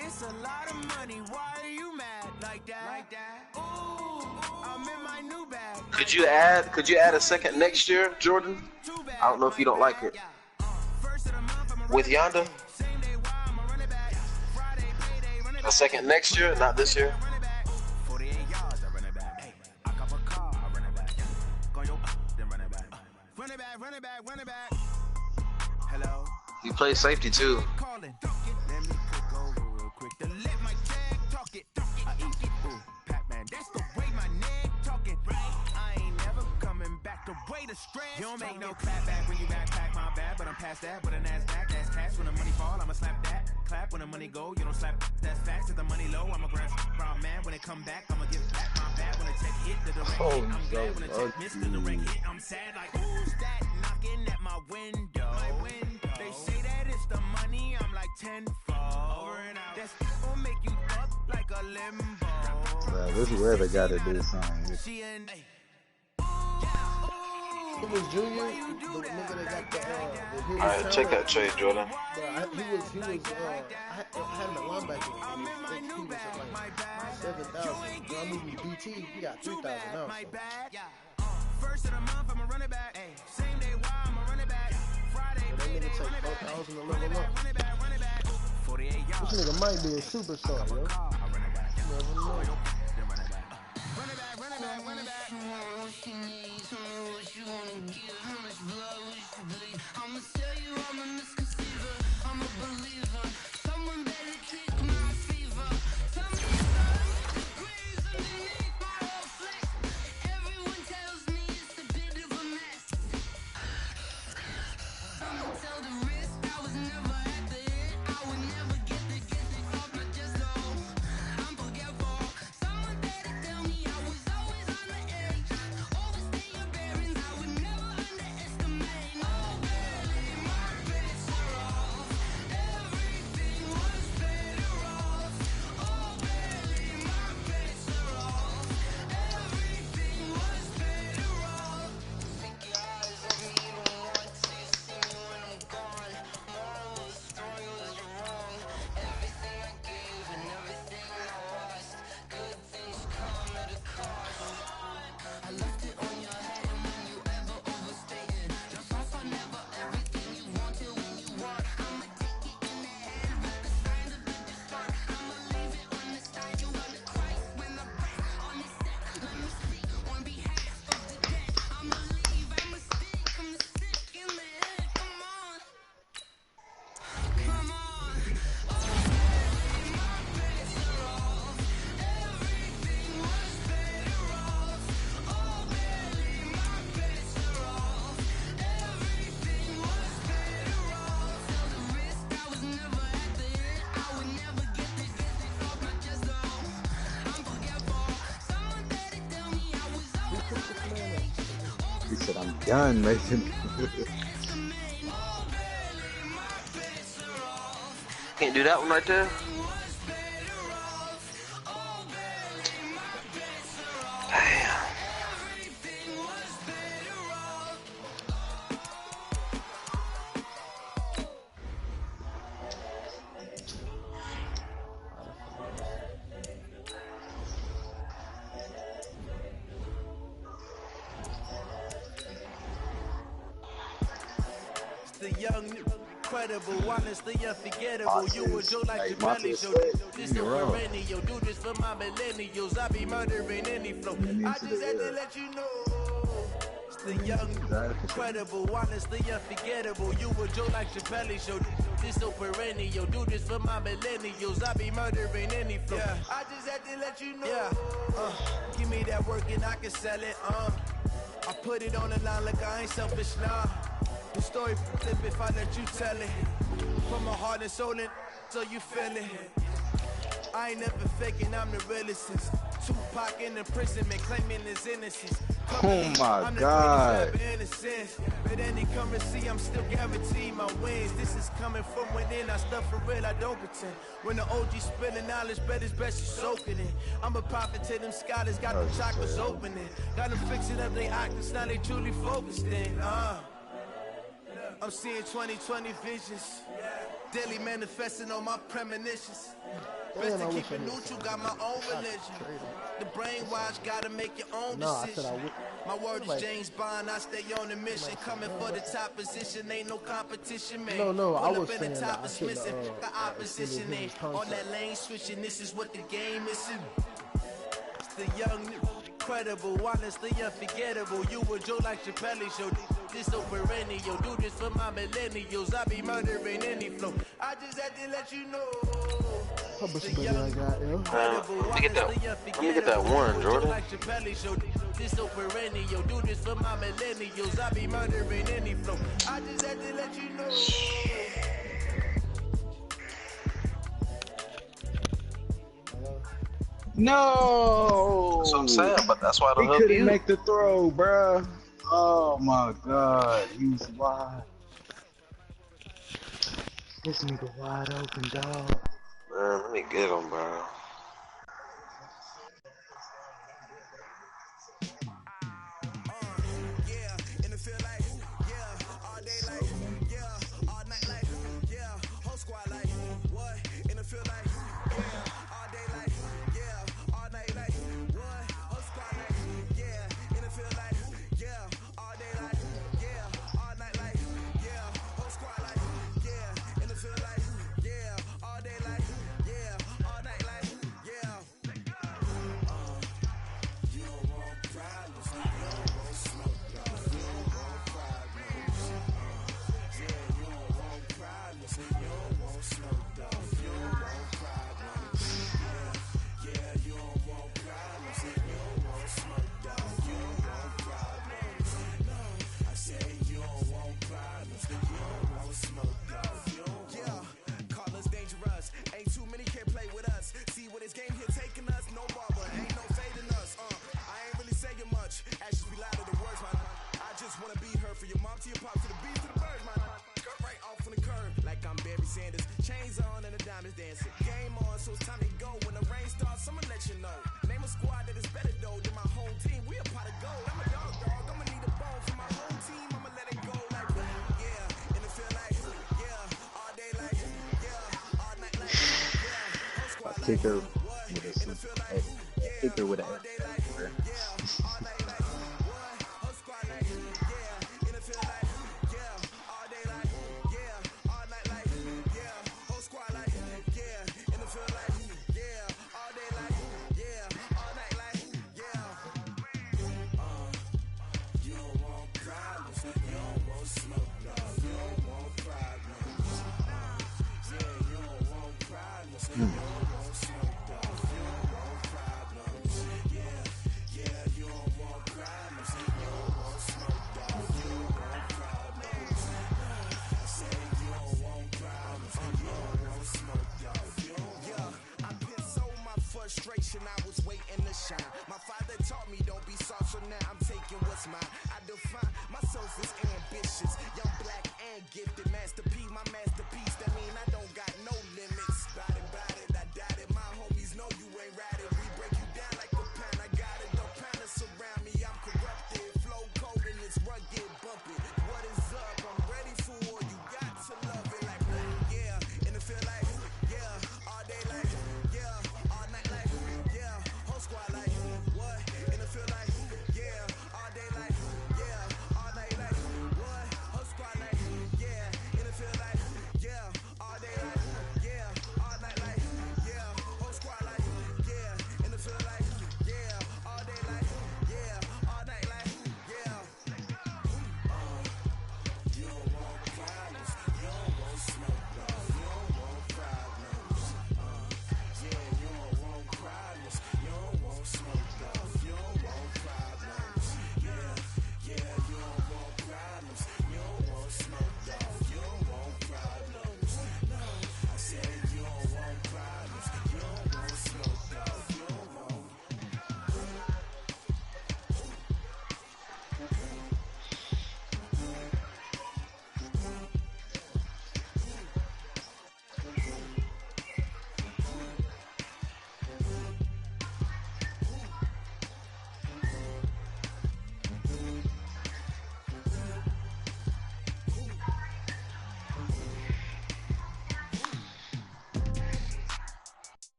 It's a lot of money. Why are you mad like that? Ooh, I'm in my new bag. Could you add a second next year, Jordan? I don't know if you don't like it. With Yonder? A second next year, not this year. Hello. He plays safety too. You don't make no clap back when you backpack, my bad, but I'm past that. With a NASDAQ, that's cash. When the money fall, I'ma slap that. Clap when the money go, you don't slap. That's facts. If the money low, I'ma grab brown man. When it come back, I'ma give back my bad. When the check hit the direct hit, I'm glad. When the check missed the direct hit, I'm sad. Like who's that knocking at my window? They say that it's the money, I'm like tenfold. Over and out. That's gonna make you up like a limbo. Well, this is where they gotta do something. It was Junior, the nigga that got the Alright, check that trade, Jordan. I had him at linebacker. He was at like 7,000. When I moved to BT, he got 3,000 now. First of the month, I'm a running back. Same day, why I'm a running back. Friday, that nigga take 4,000 to level up. This nigga might be a superstar, yo. Never know. Running back. I'ma tell you I'm a misconceiver, I'm a believer. Someone better kick my fever. Tell me degrees underneath my whole flex. Everyone tells me it's a bit of a mess. I'ma tell the risk, I was never at the end. I would never get the off my chest, no. I'm forgetful. Someone better tell me I was always on the edge. Overstaying said, I'm done, Mason. Can't do that one right there. Damn. The young, incredible, honestly unforgettable. You were Joe like Chappelle show. This is perennial. Do this for my millennials. I be murdering any flow. I just had to let you know. It's the young, incredible, honestly unforgettable. You were Joe like Chappelle show. This so perennial. Do this for my millennials. I be murdering any flow. Yeah. I just had to let you know. Yeah. Give me that work and I can sell it. I put it on the line like I ain't selfish now. The story flip if I let you tell it. From my heart and soul and so you feel it. I ain't never faking, I'm the realest since Tupac in imprisonment claiming his innocence. Oh my God. But any currency, I'm still guaranteed my wins. This is coming from within, I stuff for real, I don't pretend. When the OG spilling knowledge, bet it's best you soak it in. I'm a prophet to them scholars, got the chakras opening. Got them fixing up they octaves, now they truly focused in. I'm seeing 2020 visions. Daily manifesting on my premonitions. Best to keep it neutral, got my own religion. The brainwash, gotta make your own decision. My word is James Bond, I stay on the mission. Coming for the top position, ain't no competition, man. No, I was saying the that top is missing. The opposition ain't on that lane switching. This is what the game is. It's the young, incredible, honestly unforgettable. You were Joe like Chappelle show. This so perennial. Do this for my millennials. I be murdering any flow. I just had to let you know. How much money I got, yo? Let me get that one, Jordan. This so perennial. Do this for my millennials. I be murdering any flow. I just had to let you know. No. That's what I'm saying, but that's why I don't he help couldn't you. make the throw, bruh. Oh my God, he's wide. This nigga wide open, dog. Man, let me get him, bro. Kicker with a I was waiting to shine. My father taught me don't be soft, so now I'm taking what's mine. I define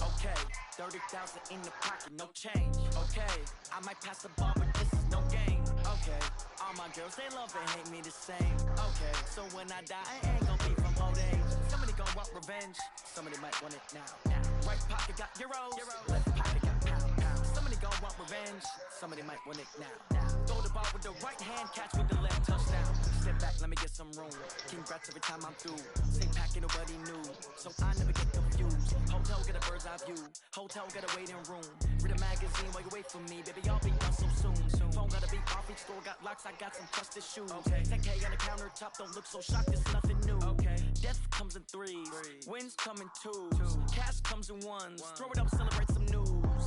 Okay, 30,000 in the pocket, no change. Okay, I might pass the ball, but this is no game. Okay, all my girls, they love and hate me the same. Okay, so when I die, I ain't gon' be from old age. Somebody gon' want revenge, somebody might want it now. Right pocket got euros, left pocket got pound. Somebody gon' want revenge, somebody might want it now. Throw the ball with the right hand, catch with the left, touchdown. Step back, let me get some room. Congrats every time I'm through. Stay packing, nobody knew, so I never get confused. Hotel get a bird's eye view, hotel get a waiting room. Read a magazine while you wait for me, baby, I'll be done so soon. Phone gotta be off, each store got locks, I got some trusted shoes. 10K on the countertop, don't look so shocked, it's nothing new. Death comes in threes, wins come in twos, cash comes in ones. Throw it up, celebrate some news.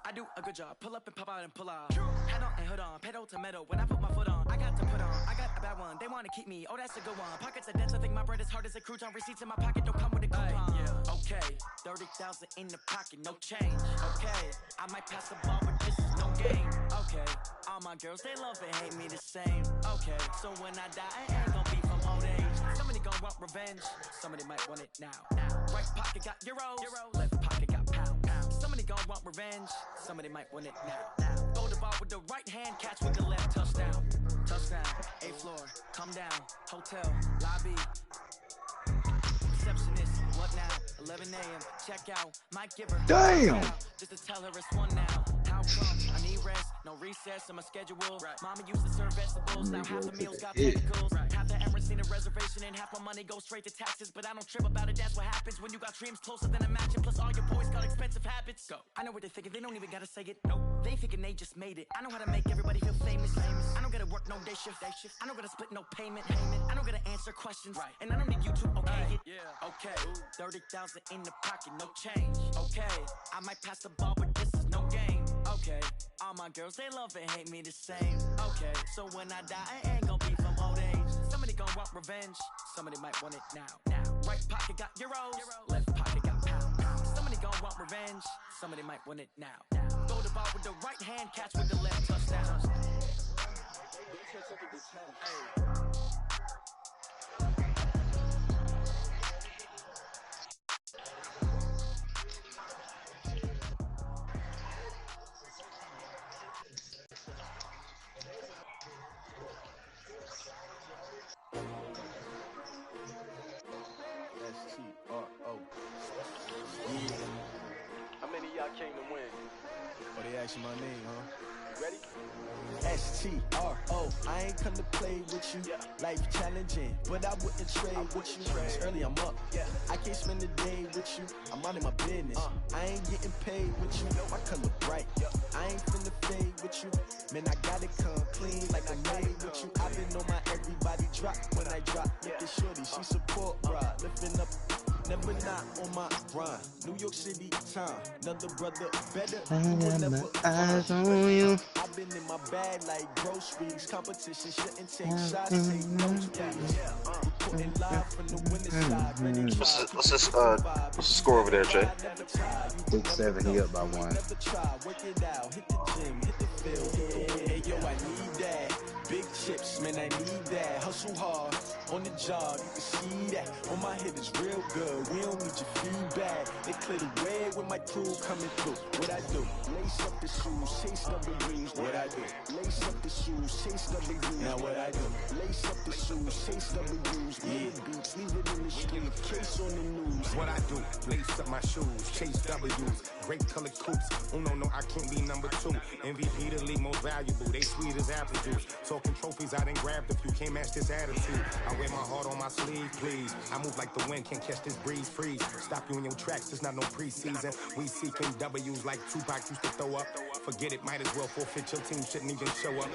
I do a good job, pull up and pop out and pull out. Head on and hood on, pedal to metal. When I put my foot on, I got to put on. I got a bad one, they wanna keep me, oh that's a good one. Pockets are dense, I think my bread is hard as a crouton. Receipts in my pocket don't come with a coupon. Okay, 30,000 in the pocket, no change. Okay, I might pass the ball, but this is no game. Okay, all my girls, they love and hate me the same. Okay, so when I die, I ain't gon' be from old age. Somebody gon' want revenge, somebody might want it now. Right pocket got euros, left pocket got pound. Somebody gon' want revenge, somebody might want it now. Throw the ball with the right hand, catch with the left, touchdown. Touchdown, 8th floor, come down, hotel, lobby. Receptionist, what now? 11 a.m., check out, might give her. Damn! Just to tell her it's one now. How come? I need rest, no recess in my schedule. Mama used to serve vegetables, now half the meals got medicals. Half the Emirates need a reservation and half my money goes straight to taxes. But I don't trip about it, that's what happens when you got dreams closer than a match. Plus all your boys got expensive habits. Go. I know what they're thinking, they don't even gotta say it. Nope. They thinking they just made it. I know how to make everybody feel famous. I don't gotta work no day shift. I don't gotta split no payment. I don't gotta answer questions. And I don't need you to okay it. Okay, 30,000 in the pocket, no change. Okay, I might pass the ball, but this is no game. Okay, all my girls, they love and hate me the same. Okay, so when I die, I ain't gon' be from old age. Somebody gon' want revenge, somebody might want it now. Right pocket got euros, left pocket got pound. Somebody gon' want revenge, somebody might want it now. Throw the ball with the right hand, catch with the left, touchdown. How many of y'all came to win? Oh, they asking my name, huh? Ready? S-T-R-O, I ain't come to play with you. Life challenging, but I wouldn't trade with you. It's early, I'm up. I can't spend the day with you. I'm out of my business. I ain't getting paid with you. My color bright. I ain't finna fade with you. Man, I gotta come clean like I made with you. I've been on my everybody drop when I drop. Look at shorty, she support ride. Lifting up. Never not on my grind. New York City time. Another brother better. I got my eyes on you. I've been in my bag like groceries. Competition shouldn't take shots. Take notes, please. Reporting live from the winning side. What's the score over there, Jay? 6-7. He up by 1. Work it out. Hit the gym. Hit the field. Hey, yo, I need that. Big chips, man, I need that. Hustle hard on the job, you can see that. On my head is real good, we don't need your feedback. They clear the way with my crew coming through. What I do? Lace up the shoes, chase double rings. What I do? Lace up the shoes, chase double rings. Now what I do? Lace up the shoes, chase double rings. Little beats, leave it in the street, case on the news. What I do? Lace up my shoes, chase W's. Great colored coops. Oh no, I can't be number 2. MVP the league most valuable. They sweet as apple juice. Talking trophies, I done grabbed a few. Can't match this attitude. I wear my heart on my sleeve, please. I move like the wind, can't catch this breeze, freeze. Stop you in your tracks, there's not no preseason. We seeking W's like Tupac used to throw up. Forget it, might as well forfeit, your team shouldn't even show up.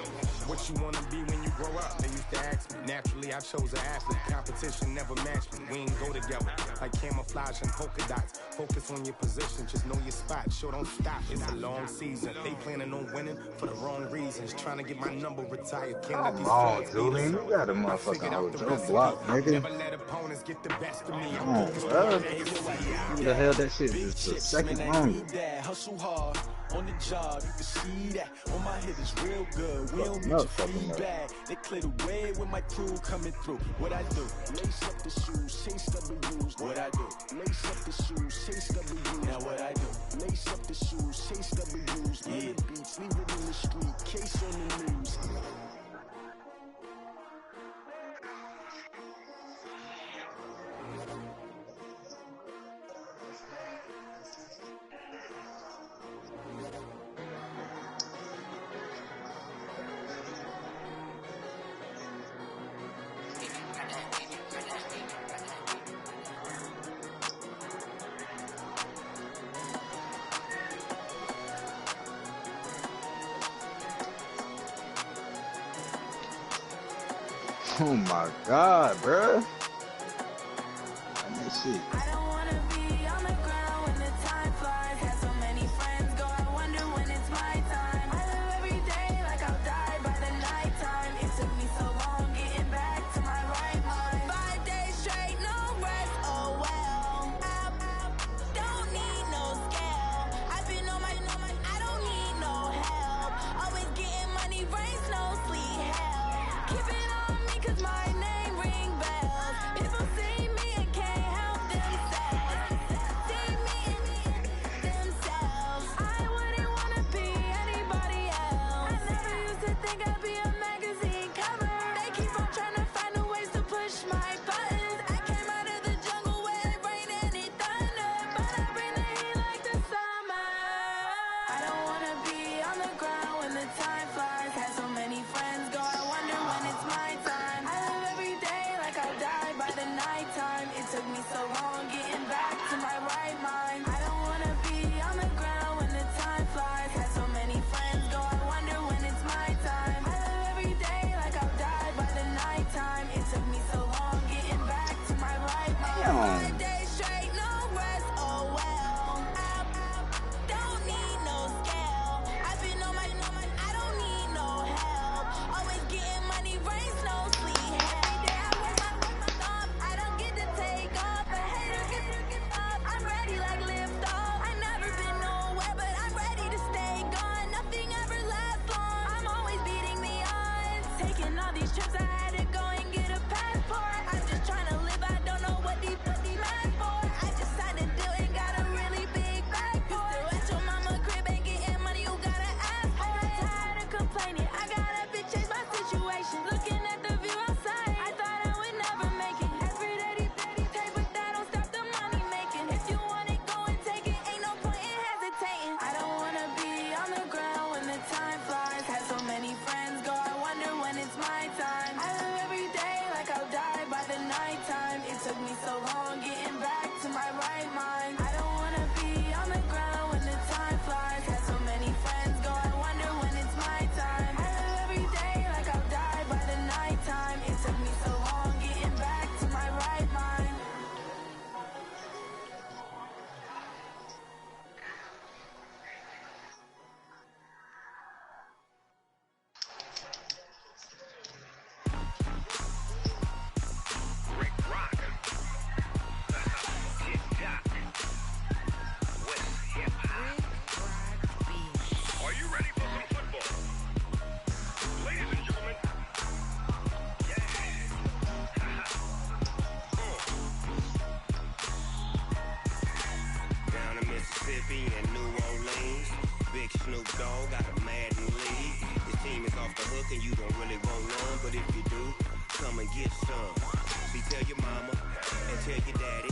What you wanna be when you grow up? They used to ask me. Naturally, I chose an athlete. Competition never matched me. We ain't go together like camouflage and polka dots. Focus on your position, just know your spot, sure don't stop. It's a long season. They planning on winning for the wrong reasons. Trying to get my number retired. Can't let these fans beat Julian, us. you got a motherfucking auto block, nigga. Never let opponents get the best of me. Who the hell that shit is the second longest? Hustle hard on the job, you can see that. On my head is real good. We don't need your feedback. They clear the way with my crew coming through. What I do? Lace up the shoes, chase W's. What I do? Lace up the shoes, chase W's. Now what I do? Lace up the shoes, chase W's. Yeah, beats, leave it in the street, case on the news. Oh my God, bruh. Let me see. I don't wanna be on the ground when the time flies. Have so many friends go, I wonder when it's my time. I live every day like I'll die by the nighttime. It took me so long getting back to my right mind. 5 days straight, no rest, oh well. Don't need no scale. I've been on my, I don't need no help. Always getting money, rain, snow, sleet, hell. Keep it on me cause my name ring bells. People see me and can't help themselves. See me and themselves. I wouldn't wanna be anybody else. I never used to think I'd be a magazine cover. They keep on trying to find new ways to push my buttons. I came out of the jungle where it rained and it thundered, but I bring the heat like the summer. I don't wanna be on the ground when the time flies. Had so many friends go, I wonder when it's my time. I live every day like I'll die by the nighttime. It took me so long getting back to my right mind. I don't wanna be on the ground when the time flies. Had so many friends go, I wonder when it's my time. I live every day like I'll die by the nighttime. It took me so long getting back to my right mind. 5 days straight, no rest, oh well. Don't need no scale. I've been on my, I don't need no help. Always getting money, rain, snow, sleet, hell. Every day I work my thumb. I don't get to take off. A hater get up. I'm ready like lift off. I never been nowhere, but I'm ready to stay gone. Nothing ever lasts long. I'm always beating the odds. Taking all these trips, I had to go and get a passport. I'm just trying to live, I don't know what these mad for. I just signed a deal and got a really big bag for it. Still at your mama crib and getting money, you gotta ask for it. I got tired of complaining, I gotta bitch change my situation. Looking at the view outside, I thought I would never make it. Every day these pay, but that don't stop the money making. If you want it, go and take it, ain't no point in hesitating. I don't wanna be on the ground when the time flies. Had so many friends go, I wonder when it's my time. I live every day like I'll die by the nighttime. It took me so long getting back to my right mind. I don't wanna be on the ground when the time flies. Had so many friends go, I wonder when it's my time. I live every day like I'll die by the nighttime. It took me so long getting back to my right mind. Are you ready for some football? Ladies and gentlemen, Down in Mississippi and New Orleans, Big Snoop Dogg got a Madden league. This team is off the hook and you don't really want none, but if you do, come and get some. See, tell your mama and tell your daddy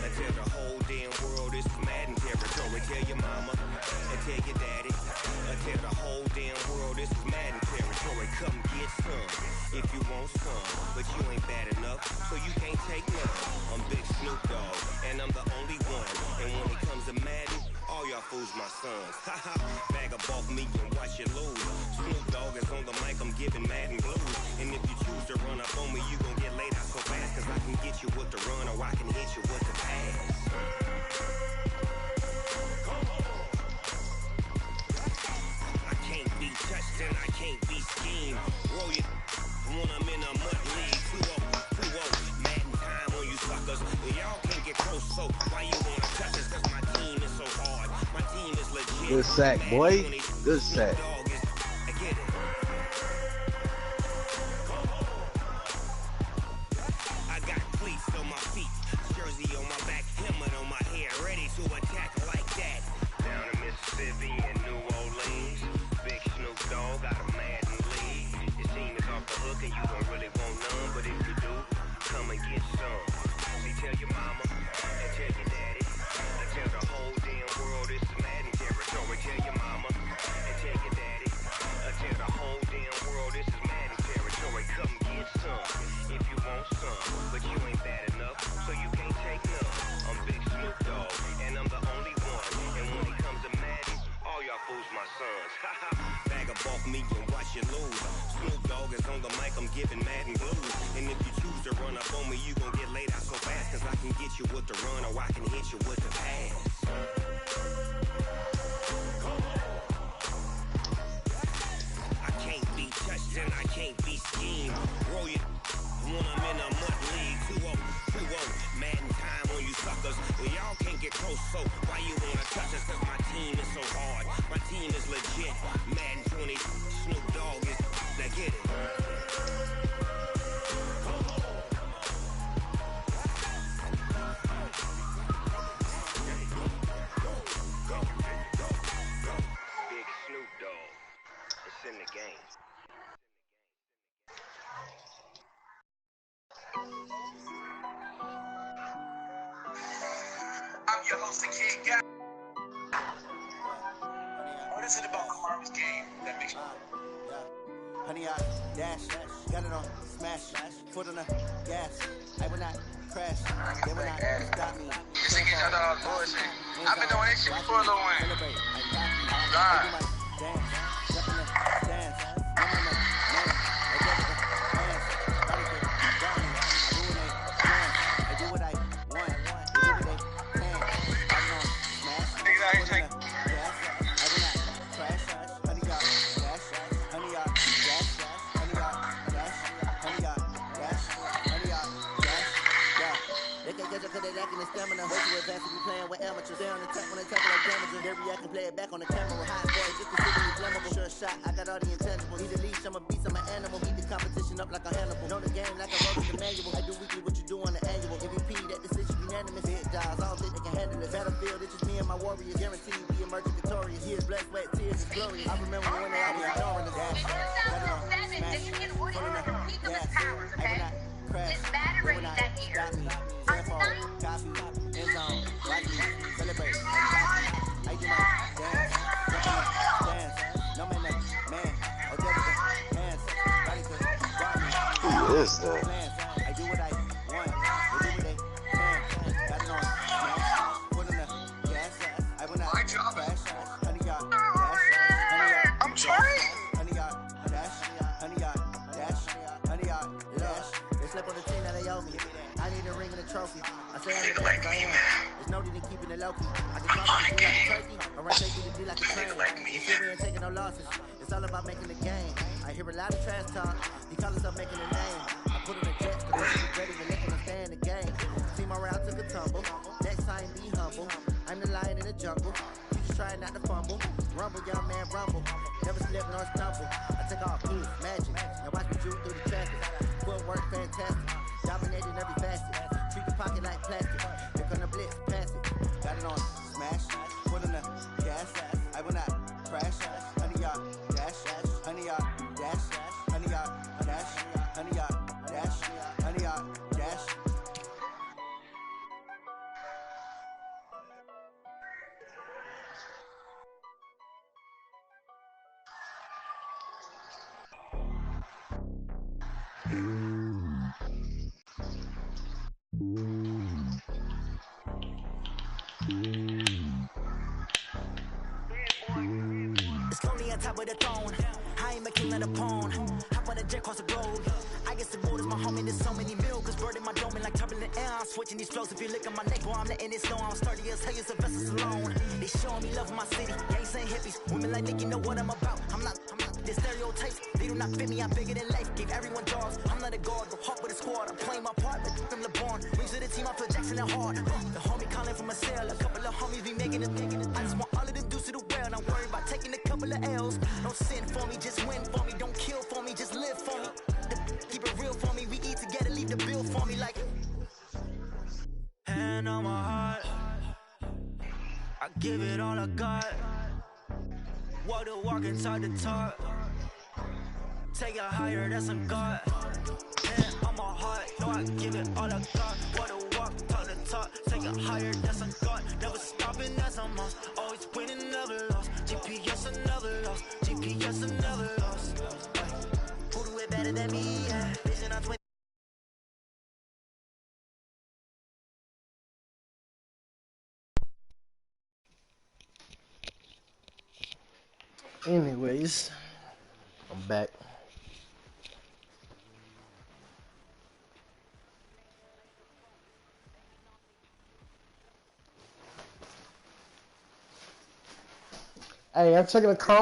and tell the whole damn world it's Madden territory. Tell your mama and tell your daddy and tell the whole damn world this is Madden territory. Come get some if you want some, but you ain't bad enough, so you can't take none. I'm Big Snoop Dogg, and I'm the only one. And when it comes to Madden, all y'all fools my sons. Haha, bag up off me and watch you lose. Snoop Dogg is on the mic, I'm giving Madden blues. And if you choose to run up on me, you gon' get laid out so fast, cause I can get you with the run or I can hit you with the pass. Come on. Good sack, boy. Good sack. I got cleats on my feet, jersey on my back, helmet on my head, ready to attack like that. Down in Mississippi and New Orleans, Big Snoop Dogg got a Madden league. Your team is off the hook and you don't really want none, but if you do, come and get some. See, tell your mama and tell your daddy, and tell the whole damn world it's Madden territory. Tell your mama and tell your daddy, and tell the whole damn world this is Madden territory. Come get some if you want some, but you ain't bad enough, so you can't take none. I'm Big Snoop Dogg, and I'm the only one. And when it comes to Madden, all y'all fools my sons. Bag a bulk me and watch you lose. Snoop Dogg is on the mic, I'm giving Madden blues. And if you choose to run up on me, you gon' get laid out so fast, cause I can get you with the run or I can hit you with the pass. I can't be touched and I can't be schemed. Roll you when I'm in a mud league. 2-0, 2-0, Madden time on you suckers. Well, y'all can't get close, so why you wanna touch us? Cause my team is so hard, my team is legit. Madden 20, Snoop Dogg is, now get it. Big Snoop Dogg, it's in the game. I'm your host, the Kid Guy. Oh, this is about Karma's game. That makes Honey, I dash, got it on, smash, foot on the gas. I will not crash, they will not stop me. This nigga got all bullshit. I've been doing this shit before Lil Wayne. Oh, God. Stamina, way too advanced to be playing with amateurs. Stay on the track when they tackle like damages. They react and play it back on the camera. Hot boy, just to see me flammable. Sure shot, I got all the intangibles. Need a leash, I'm a beast, I'm an animal. Beat the competition up like a Hannibal. Know the game like I wrote the manual. I do weekly what you do on the annual. MVP, that decision unanimous. Big dials, I don't think they can handle it. Battlefield, it's just me and my warriors. Guaranteed we emerging victorious. Years, blood, sweat, tears, it's glorious. I remember when they always ignoring the dash. Got it on, smash, foot on the gas. I will not crash, they will not stop me. Telephone, copy, end zone, watch me, celebrate, I do my dance, dance, no man, man, oh, hands, body good, drop me. Who is that? I do what I want, they do what they can, got it on, smash, put on the gas, I will not crash, honey, y'all, dash, I'm trying. Honey, y'all, dash, honey, y'all, dash, honey, y'all, dash, they slept on the team that they owe me. I need a ring and a trophy. I say I'm like me, man. There's no need in keeping it low key. I can drop it like a turkey, or run take you to be like a train. You feel me ain't taking no losses. It's all about making the game. I hear a lot of trash talk. He call us up making a name. I put on a jet, the rest is ready to let them stay in the game. See my route took a tumble. Next time be humble. I'm the lion in the jungle. You just try not to fumble. Rumble, young man, rumble. Never slip nor stumble. I take off blue, magic. Now watch me shoot through the traffic. Footwork fantastic. Dominating every facet. Treat the pocket like plastic. Here come the blitz, pass it. Got it on, smash. Foot on the gas. I will not crash. Honey, y'all, dash. Honey, y'all, dash. Honey, y'all, dash. Honey, y'all, dash. Honey, y'all, dash. It's lonely on top of the throne. I ain't a king of the pawn. Hop on a jet across the globe. I guess the road is my homie. There's so many miracles bird in my dome like turbulent air. I'm switching these flows. If you look at my neck, boy, I'm letting it slow. I'm sturdy as hell, as vessels alone. They showing me love in my city. Gangs ain't hippies. Women like Nick, you know what I'm about. I'm not the stereotypes. They do not fit me. I'm bigger than life. Gave everyone jobs. I'm not a guard. Go hard with a squad. I'm playing my part. But I'm LeBron. Wings of the team. I feel Jackson and hard. The homie calling from a cell. A couple of homies be making it. I just want all of them dudes to the well. I'm the L's. Don't sin for me, just win for me. Don't kill for me, just live for me. Keep it real for me. We eat together, leave the bill for me like. Hand on my heart, I give it all I got. Walk the walk and talk the talk. Take it higher, that's some God. Hand on my heart, know I give it all I got. Walk the walk, talk the talk. Take it higher, that's some God. Never stopping, that's a must. Always winning, never lost. GPS, I never lost. GPS, I never lost. Who do it better than me? Yeah. Vision on 20. Anyways, I'm back. Hey, I'm taking a call.